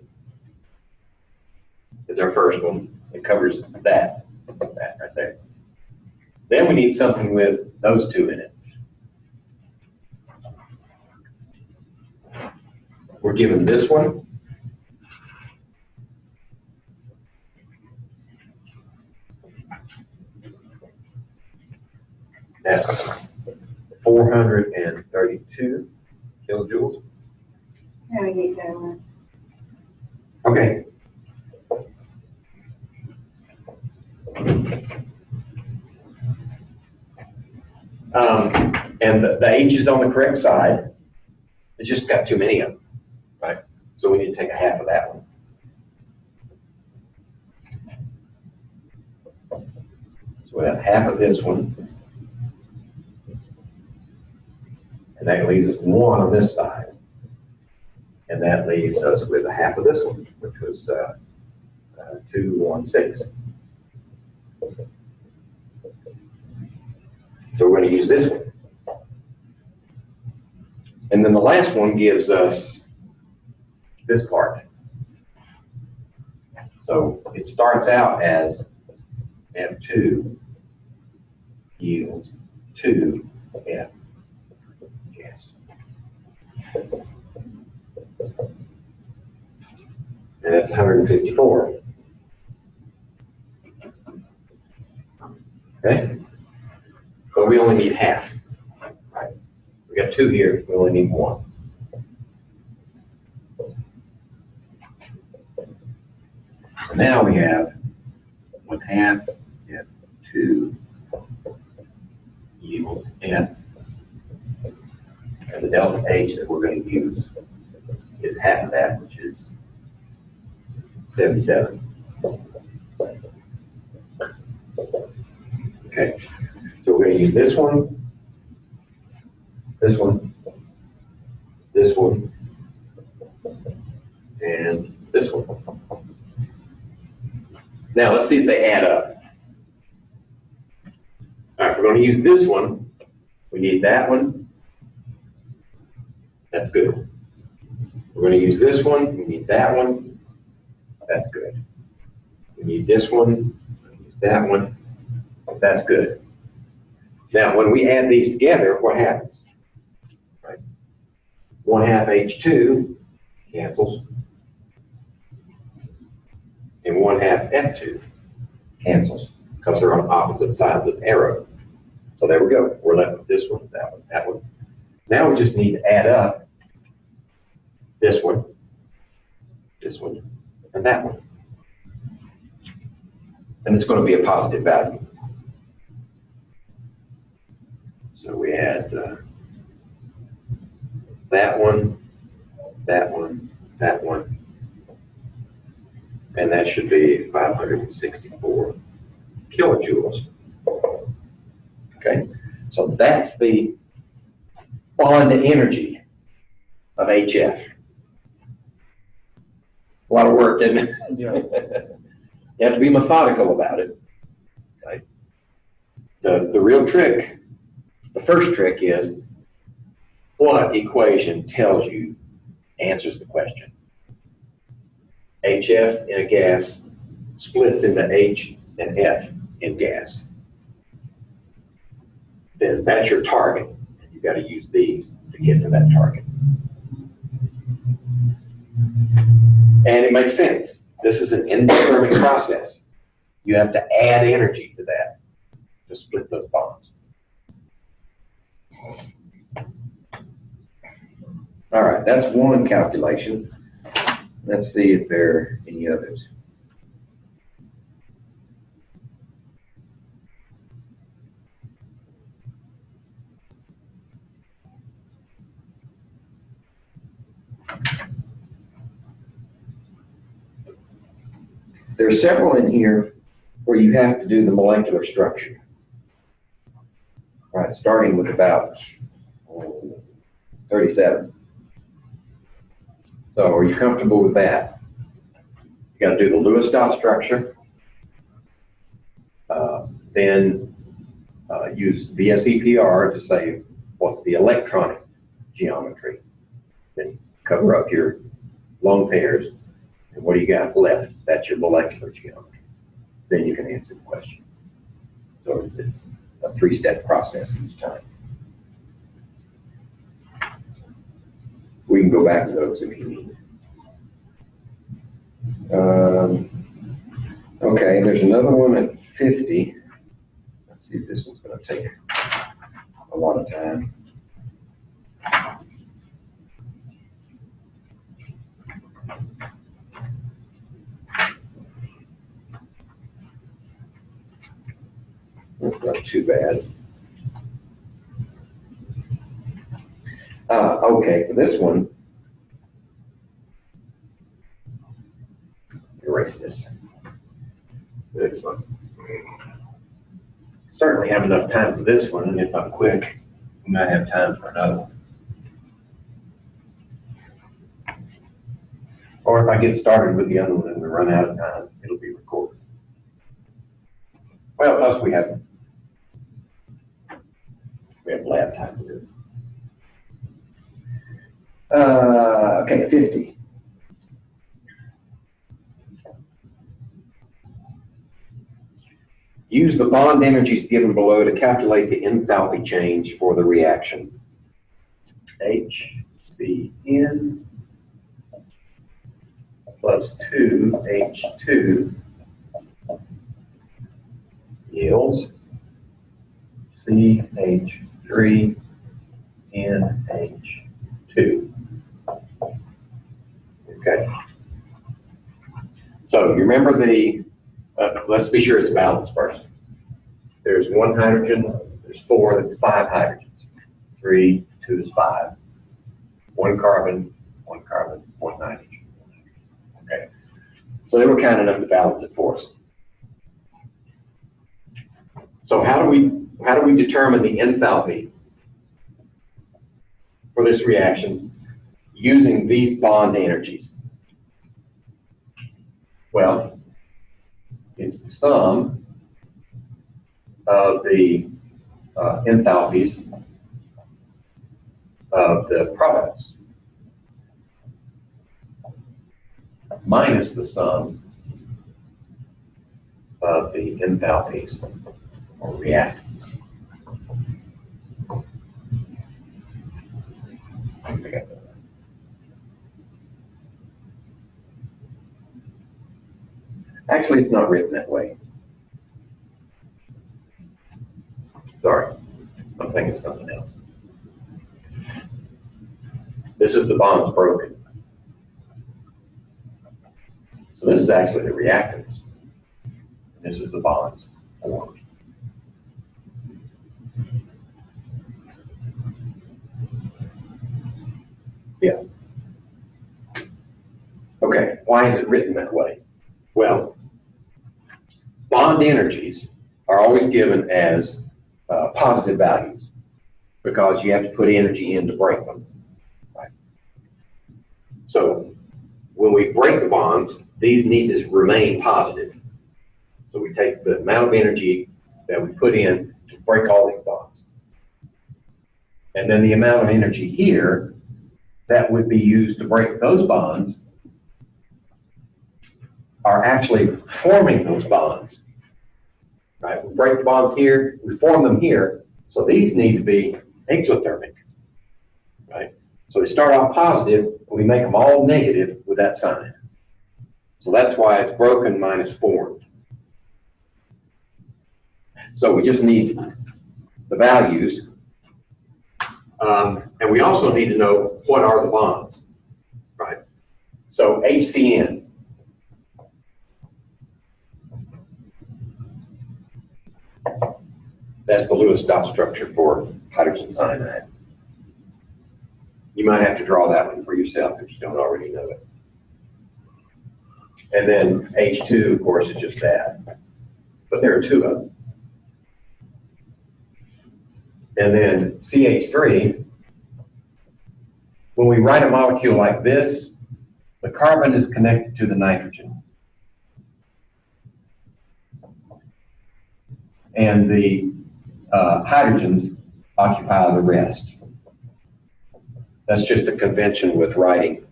Speaker 1: as our first one. It covers that right there. Then we need something with those two in it. We're given this one. That's 432 kilojoules.
Speaker 5: Navigate that one.
Speaker 1: Okay. And the H is on the correct side. It's just got too many of them, right? So we need to take a half of that one. So we have half of this one. And that leaves us one on this side. And that leaves us with a half of this one, which was 216. So we're going to use this one. And then the last one gives us this part. So it starts out as F2 yields 2F. Yes. And that's 154. Okay? But we only need half. Right? We got two here, we only need one. So now we have 1/2 F2 equals F. And the delta H that we're going to use is half of that, which is 77. Okay, so we're going to use this one, this one, this one, and this one. Now let's see if they add up. All right, we're going to use this one. We need that one. That's good. We're going to use this one. We need that one. That's good. We need this one. We need that one. That's good. Now, when we add these together, what happens? Right? 1/2 H2 cancels. And 1/2 F2 cancels because they're on opposite sides of the arrow. So there we go. We're left with this one, that one, that one. Now we just need to add up this one, and that one. And it's going to be a positive value. So we add that one, that one, that one, and that should be 564 kilojoules. Okay, so that's the bond energy of HF. A lot of work, isn't it?
Speaker 2: Yeah.
Speaker 1: You have to be methodical about it. Okay. The real trick, the first trick is what equation tells you, answers the question. HF in a gas splits into H and F in gas. Then that's your target. You've got to use these to get to that target. And it makes sense. This is an endothermic process. You have to add energy to that to split those bonds. All right, that's one calculation. Let's see if there are any others. There's several in here where you have to do the molecular structure. All right, starting with about 37. So are you comfortable with that? You got to do the Lewis dot structure, then use VSEPR to say what's the electronic geometry. Then cover up your lone pairs, and what do you got left? That's your molecular geometry. Then you can answer the question. So it's a 3-step process each time. We can go back to those if you need. Okay, there's another one at 50. Let's see if this one's going to take a lot of time. That's not too bad. Okay, for this one, erase this. Excellent. Certainly have enough time for this one, and if I'm quick, we might have time for another one. Or if I get started with the other one and we run out of time, it'll be recorded. Well, plus we have lab time to do it. Okay, 50. Use the bond energies given below to calculate the enthalpy change for the reaction. HCN plus 2H2 yields CH3NH2. Okay. So you remember the, let's be sure it's balanced first. There's 1 hydrogen, there's 4, that's 5 hydrogens. 3, 2 is 5. 1 carbon, 1 carbon, 1 nitrogen. Okay. So they were kind enough to balance it for us. So how do we determine the enthalpy for this reaction using these bond energies? Well, it's the sum of the enthalpies of the products minus the sum of the enthalpies or reactants. Actually, it's not written that way. Sorry, I'm thinking of something else. This is the bonds broken. So this is actually the reactants. This is the bonds formed. Yeah. Okay, why is it written that way? Well, bond energies are always given as positive values because you have to put energy in to break them. Right? So when we break the bonds, these need to remain positive. So we take the amount of energy that we put in to break all these bonds. And then the amount of energy here that would be used to break those bonds are actually forming those bonds. Right? We break the bonds here, we form them here, so these need to be exothermic. Right? So they start off positive, and we make them all negative with that sign. So that's why it's broken minus formed. So we just need the values. And we also need to know what are the bonds, right? So HCN. That's the Lewis dot structure for hydrogen cyanide. You might have to draw that one for yourself if you don't already know it. And then H2, of course, is just that. But there are two of them. And then CH3, when we write a molecule like this, the carbon is connected to the nitrogen. And the hydrogens occupy the rest. That's just a convention with writing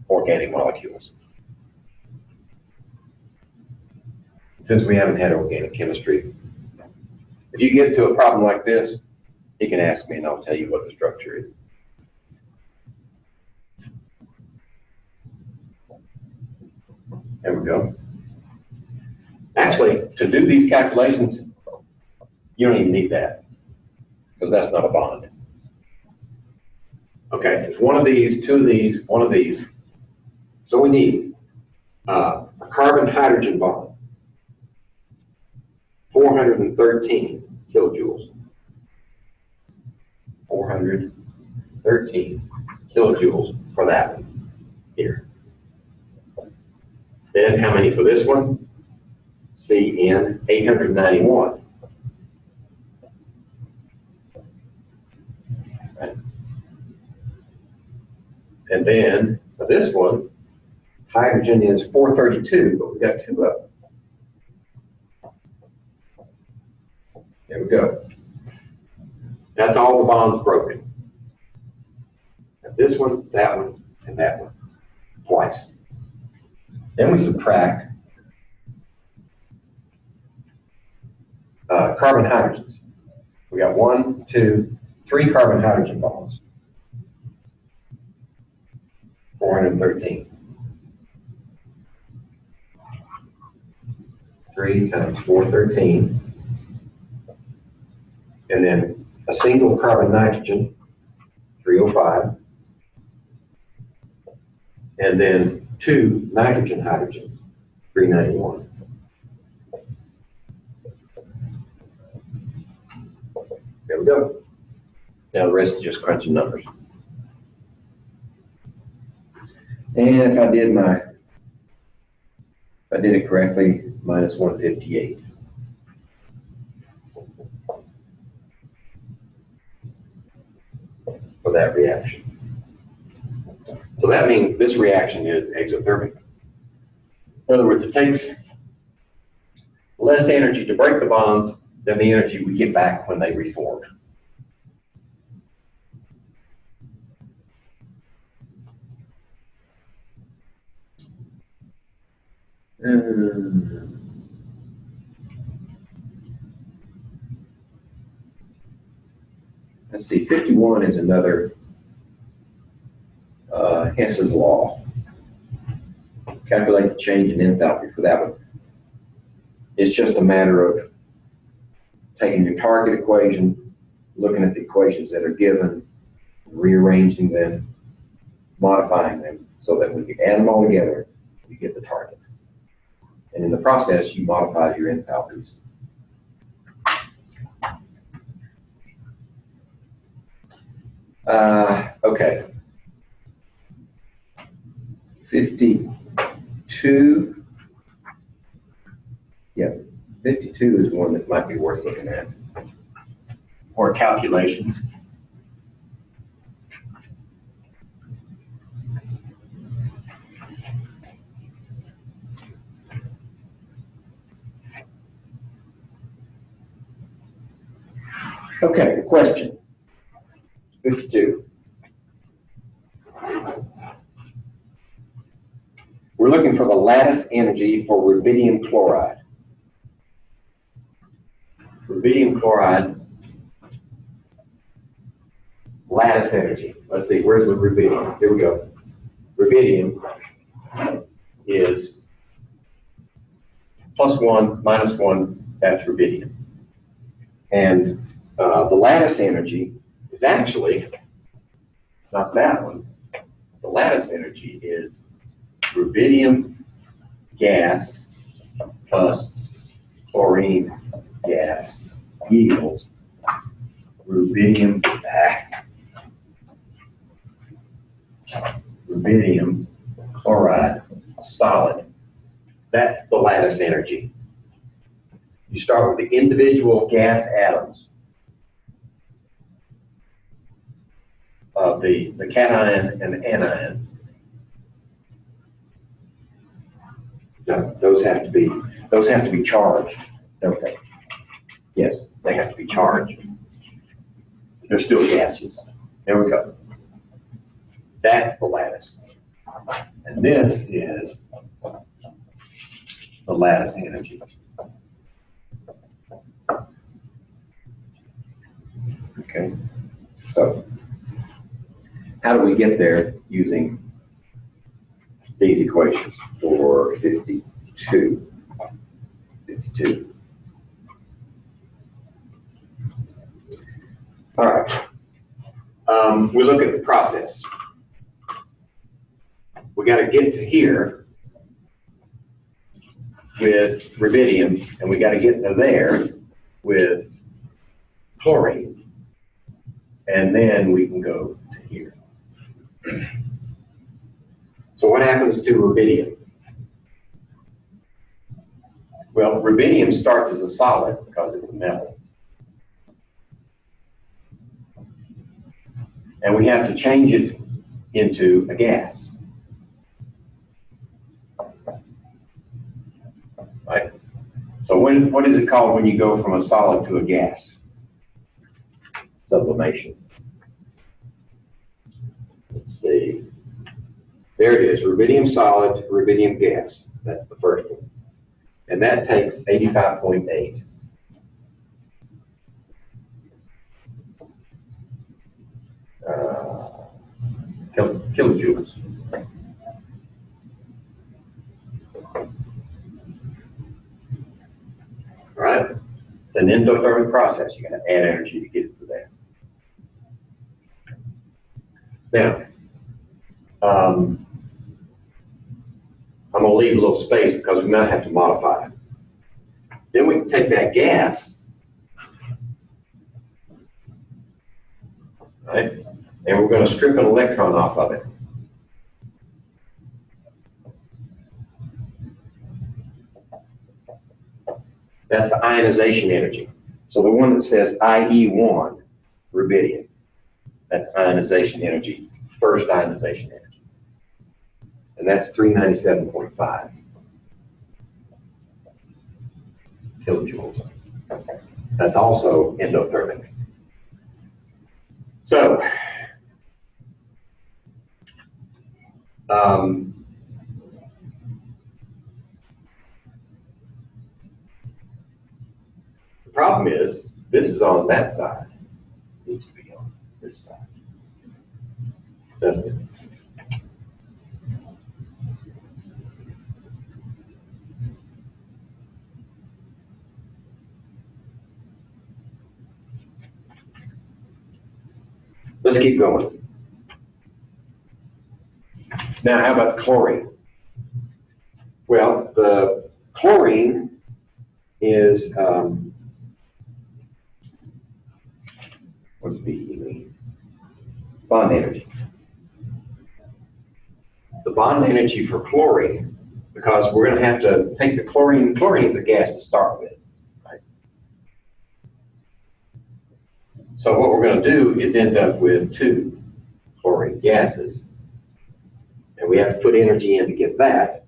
Speaker 1: organic molecules. Since we haven't had organic chemistry, if you get to a problem like this, you can ask me and I'll tell you what the structure is. There we go. Actually, to do these calculations, you don't even need that, because that's not a bond. Okay, it's one of these, two of these, one of these. So we need a carbon-hydrogen bond, 413 kilojoules. 413 kilojoules for that one here. Then how many for this one? CN 891. Right. And then for this one, hydrogen is 432, but we've got two of them. There we go. That's all the bonds broken. This one, and that one, twice. Then we subtract carbon hydrogens. We got 1, 2, 3 carbon hydrogen bonds. 413. 3 times 413. And then a single carbon nitrogen, 305. And then 2 nitrogen hydrogen, 391. There we go. Now the rest is just crunching numbers. And if I did it correctly, minus 158. For that reaction. So that means this reaction is exothermic. In other words, it takes less energy to break the bonds than the energy we get back when they reform. Let's see, 51 is another Hess's law. Calculate the change in enthalpy for that one. It's just a matter of taking your target equation, looking at the equations that are given, rearranging them, modifying them, so that when you add them all together, you get the target. And in the process, you modify your enthalpies. Okay. 52. Yeah, 52 is one that might be worth looking at. Or calculations. Okay, the question. 52. We're looking for the lattice energy for rubidium chloride. Rubidium chloride, lattice energy. Let's see, where's the rubidium? Here we go. Rubidium is +1, -1, that's rubidium. And the lattice energy is actually not that one. The lattice energy is rubidium gas plus chlorine gas equals rubidium chloride solid. That's the lattice energy. You start with the individual gas atoms of the cation and the anion. No, those have to be charged, don't they? Yes, they have to be charged. They're still gases. There we go. That's the lattice. And this is the lattice energy. Okay, so how do we get there using these equations for 52? 52. All right. We look at the process. We got to get to here with rubidium, and we got to get to there with chlorine, and then we can go to here. So what happens to rubidium? Well, rubidium starts as a solid because it's a metal. And we have to change it into a gas. Right? So what is it called when you go from a solid to a gas? Sublimation. Let's see. There it is, rubidium solid to rubidium gas. That's the first one. And that takes 85.8. Kilojoules. All right, it's an endothermic process. You got to add energy to get it to there. Now, I'm going to leave a little space because we might have to modify it. Then we can take that gas, right, and we're going to strip an electron off of it. That's the ionization energy. So the one that says IE1, rubidium, that's ionization energy, first ionization energy. And that's 397.5 kilojoules. That's also endothermic. So, the problem is, this is on that side. It needs to be on this side. Doesn't it? Let's keep going. Now, how about chlorine? Well, the chlorine is, what's B mean? Bond energy. The bond energy for chlorine, because we're going to have to take the chlorine. Chlorine is a gas to start with, right? So what we're going to do is end up with 2 chlorine gases. And we have to put energy in to get that.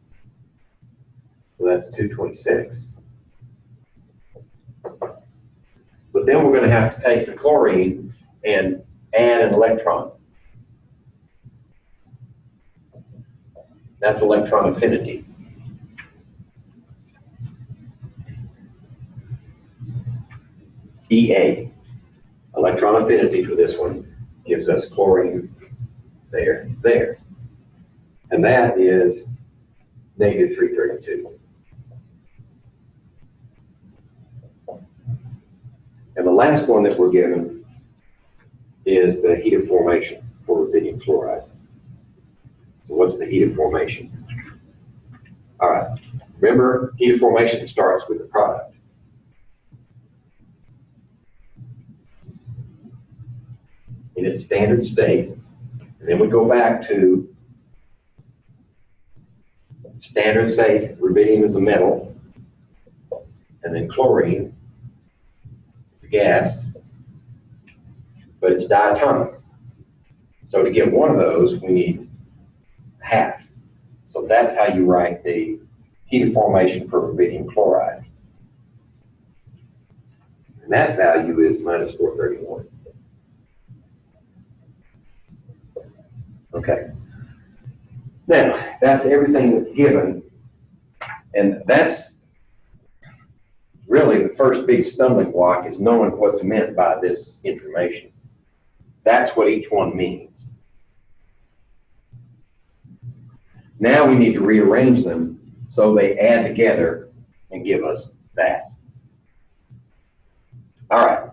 Speaker 1: So that's 226. But then we're going to have to take the chlorine and add an electron. That's electron affinity. EA, electron affinity for this one, gives us chlorine there, there. And that is negative 332. And the last one that we're given is the heat of formation for rubidium chloride. So what's the heat of formation? All right, remember, heat of formation starts with the product. In its standard state, and then we go back to standard state, rubidium is a metal, and then chlorine is a gas, but it's diatomic. So to get one of those, we need half. So that's how you write the heat of formation for rubidium chloride. And that value is minus 431. Okay. Now, that's everything that's given, and that's really the first big stumbling block, is knowing what's meant by this information. That's what each one means. Now we need to rearrange them so they add together and give us that. All right.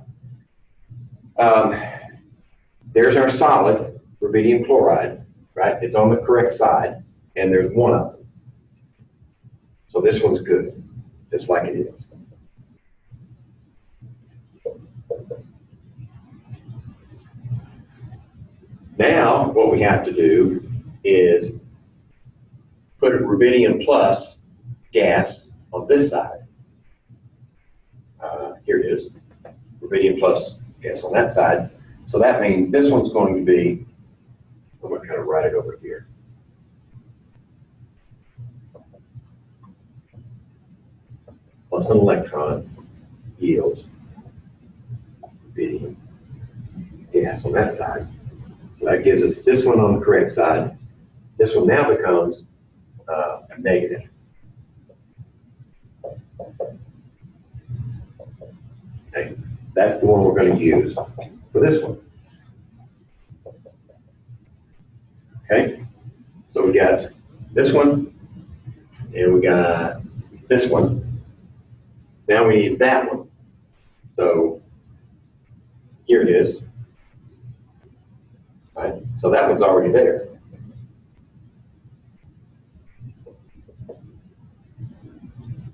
Speaker 1: There's our solid rubidium chloride, right? It's on the correct side, and there's one of them. So this one's good, just like it is. Now, what we have to do is put a rubidium plus gas on this side. Here it is, rubidium plus gas on that side. So that means this one's going to be, I'm going to kind of write it over here. Plus an electron yields rubidium gas on that side. So that gives us this one on the correct side. This one now becomes negative. Okay, that's the one we're going to use for this one. Okay, so we got this one, and we got this one. Now we need that one. So here it is. Right, so that one's already there.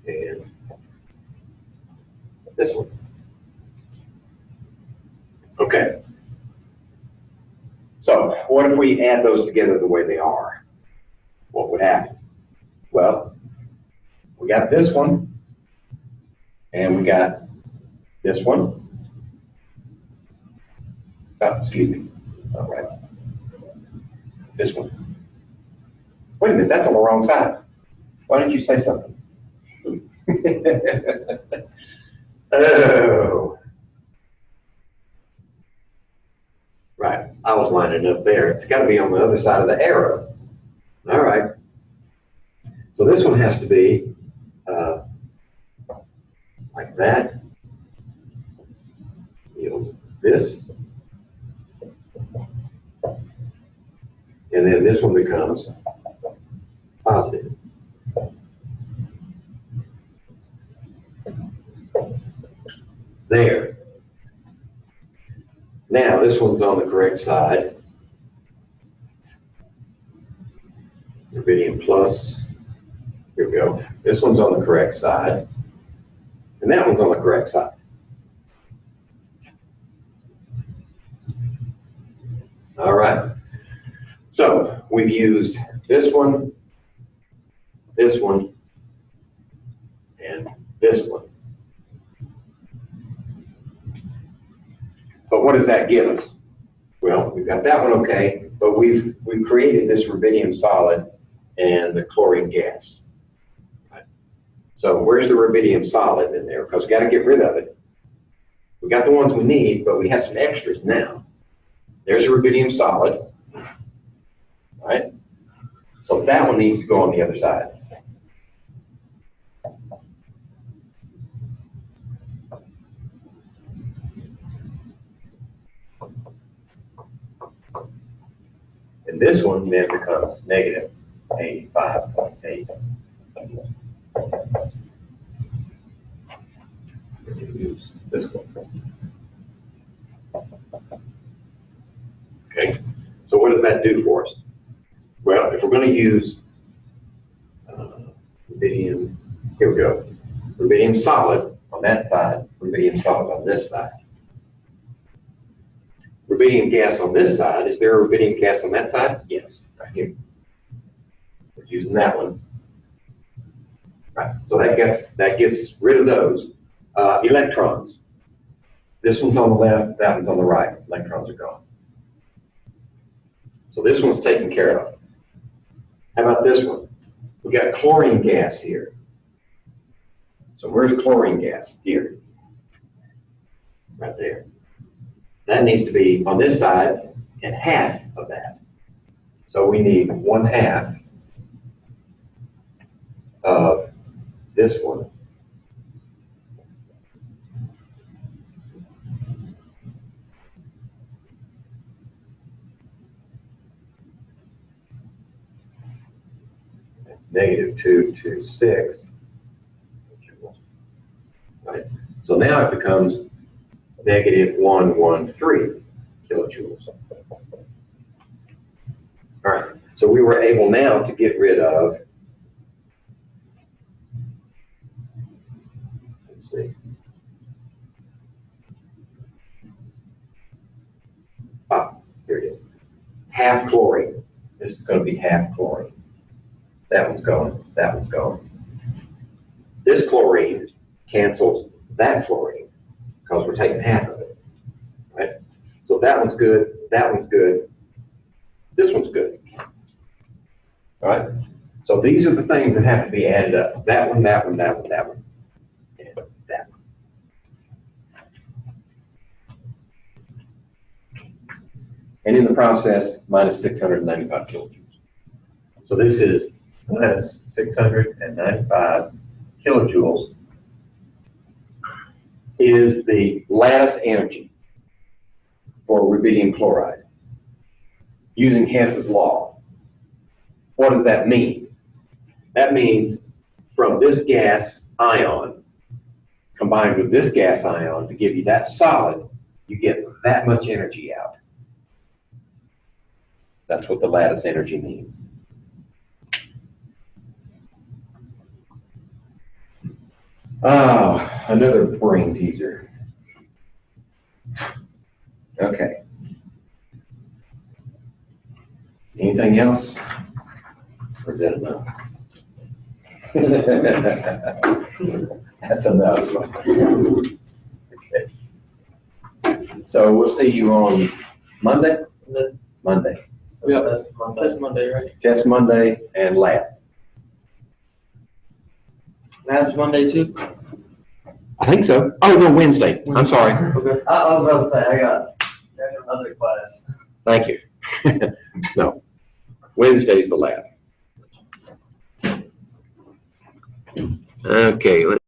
Speaker 1: And this one. Okay. So what if we add those together the way they are? What would happen? Well, we got this one, and we got this one. Oh, excuse me. All right. This one. Wait a minute, that's on the wrong side. Why didn't you say something? Oh. Right, I was lining up there. It's got to be on the other side of the arrow. All right. So this one has to be like that. Yields this. And then this one becomes positive. There. Now this one's on the correct side. Rubidium plus. Here we go. This one's on the correct side. And that one's on the correct side. All right. So we've used this one, and this one. But what does that give us? Well, we've got that one okay, but we've created this rubidium solid and the chlorine gas. Right. So where's the rubidium solid in there? Because we got to get rid of it. We got the ones we need, but we have some extras now. There's a rubidium solid, right? So that one needs to go on the other side. And this one then becomes negative 85.8. Use this one. Okay, so what does that do for us? Well, if we're going to use rubidium, here we go. Rubidium solid on that side, rubidium solid on this side. Rubidium gas on this side, is there a rubidium gas on that side? Yes, right here. We're using that one. Right, so that gets rid of those. Electrons. This one's on the left, that one's on the right. Electrons are gone. So this one's taken care of. How about this one? We got chlorine gas here. So where's chlorine gas? Here. Right there. That needs to be on this side and half of that. So we need 1/2 of this one. That's negative 226. Right. So now it becomes negative 113 kilojoules. All right, so we were able now to get rid of, let's see, here it is, half chlorine. This is going to be half chlorine. That one's going, that one's going. This chlorine cancels that chlorine because we're taking half of it, right? So that one's good, that one's good, this one's good. All right, so these are the things that have to be added up. That one, that one, that one, that one, and that one. And in the process, minus 695 kilojoules. So this is minus 695 kilojoules is the lattice energy for rubidium chloride using Hess's law. What does that mean? That means from this gas ion combined with this gas ion to give you that solid, you get that much energy out. That's what the lattice energy means. Ah, another brain teaser. Okay. Anything else? Or is that enough? That's enough. Okay. So we'll see you on Monday? Monday.
Speaker 2: Yeah, that's Monday, right?
Speaker 1: Test Monday and lab.
Speaker 2: Lab's Monday too?
Speaker 1: I think so. Oh, no, Wednesday. I'm sorry.
Speaker 2: Okay.
Speaker 4: I was about to say, I got another class.
Speaker 1: Thank you. No, Wednesday's the lab. Okay, let's